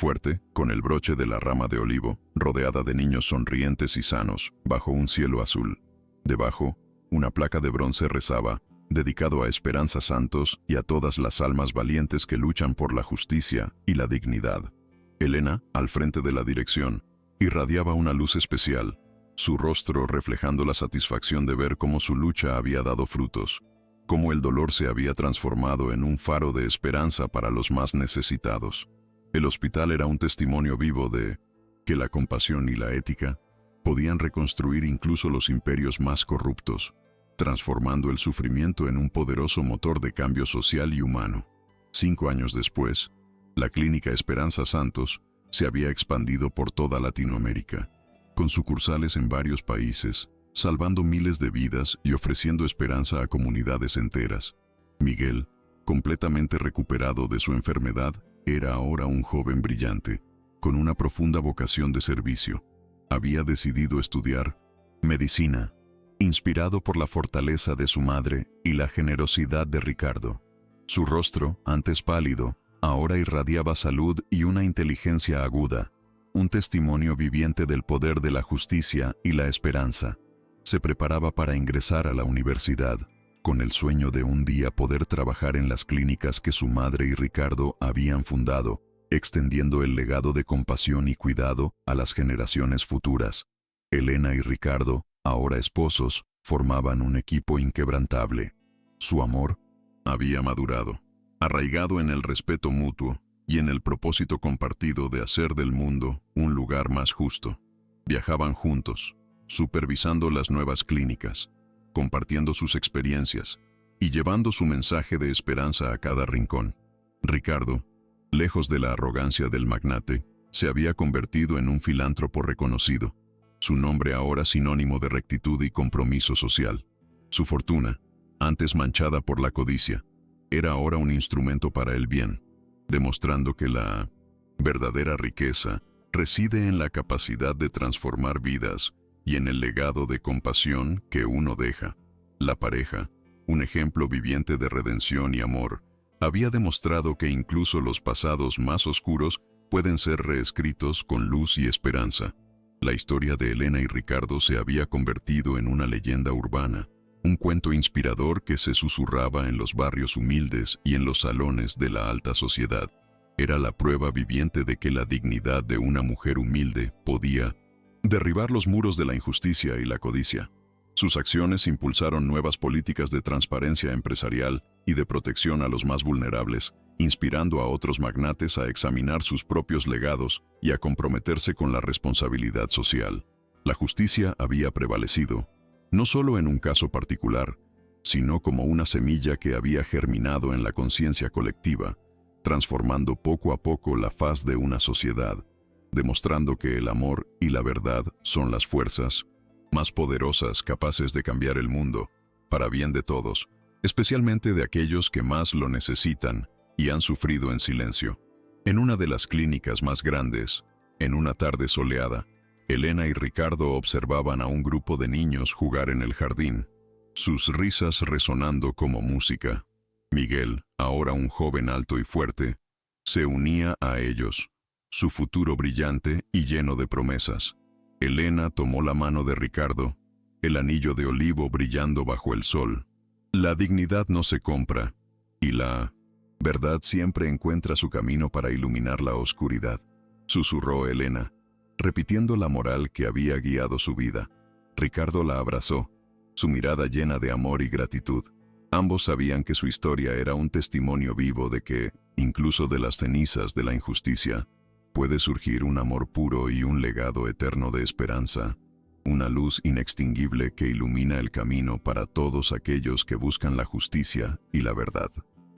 fuerte, con el broche de la rama de olivo, rodeada de niños sonrientes y sanos, bajo un cielo azul. Debajo, una placa de bronce rezaba, dedicado a Esperanza Santos y a todas las almas valientes que luchan por la justicia y la dignidad. Elena, al frente de la dirección, irradiaba una luz especial, su rostro reflejando la satisfacción de ver cómo su lucha había dado frutos, cómo el dolor se había transformado en un faro de esperanza para los más necesitados. El hospital era un testimonio vivo de que la compasión y la ética podían reconstruir incluso los imperios más corruptos, transformando el sufrimiento en un poderoso motor de cambio social y humano. 5 años después, la Clínica Esperanza Santos se había expandido por toda Latinoamérica, con sucursales en varios países, salvando miles de vidas y ofreciendo esperanza a comunidades enteras. Miguel, completamente recuperado de su enfermedad, era ahora un joven brillante, con una profunda vocación de servicio. Había decidido estudiar medicina, inspirado por la fortaleza de su madre y la generosidad de Ricardo. Su rostro, antes pálido, ahora irradiaba salud y una inteligencia aguda, un testimonio viviente del poder de la justicia y la esperanza. Se preparaba para ingresar a la universidad, con el sueño de un día poder trabajar en las clínicas que su madre y Ricardo habían fundado, extendiendo el legado de compasión y cuidado a las generaciones futuras. Elena y Ricardo, ahora esposos, formaban un equipo inquebrantable. Su amor había madurado, arraigado en el respeto mutuo y en el propósito compartido de hacer del mundo un lugar más justo. Viajaban juntos, supervisando las nuevas clínicas, compartiendo sus experiencias y llevando su mensaje de esperanza a cada rincón. Ricardo, lejos de la arrogancia del magnate, se había convertido en un filántropo reconocido, su nombre ahora sinónimo de rectitud y compromiso social. Su fortuna, antes manchada por la codicia, era ahora un instrumento para el bien, demostrando que la verdadera riqueza reside en la capacidad de transformar vidas y en el legado de compasión que uno deja. La pareja, un ejemplo viviente de redención y amor, había demostrado que incluso los pasados más oscuros pueden ser reescritos con luz y esperanza. La historia de Elena y Ricardo se había convertido en una leyenda urbana, un cuento inspirador que se susurraba en los barrios humildes y en los salones de la alta sociedad. Era la prueba viviente de que la dignidad de una mujer humilde podía derribar los muros de la injusticia y la codicia. Sus acciones impulsaron nuevas políticas de transparencia empresarial y de protección a los más vulnerables, inspirando a otros magnates a examinar sus propios legados y a comprometerse con la responsabilidad social. La justicia había prevalecido, no solo en un caso particular, sino como una semilla que había germinado en la conciencia colectiva, transformando poco a poco la faz de una sociedad, demostrando que el amor y la verdad son las fuerzas más poderosas capaces de cambiar el mundo, para bien de todos, especialmente de aquellos que más lo necesitan y han sufrido en silencio. En una de las clínicas más grandes, en una tarde soleada, Elena y Ricardo observaban a un grupo de niños jugar en el jardín, sus risas resonando como música. Miguel, ahora un joven alto y fuerte, se unía a ellos, su futuro brillante y lleno de promesas. Elena tomó la mano de Ricardo, el anillo de olivo brillando bajo el sol. La dignidad no se compra, y la verdad siempre encuentra su camino para iluminar la oscuridad, susurró Elena, repitiendo la moral que había guiado su vida. Ricardo la abrazó, su mirada llena de amor y gratitud. Ambos sabían que su historia era un testimonio vivo de que, incluso de las cenizas de la injusticia, puede surgir un amor puro y un legado eterno de esperanza, una luz inextinguible que ilumina el camino para todos aquellos que buscan la justicia y la verdad.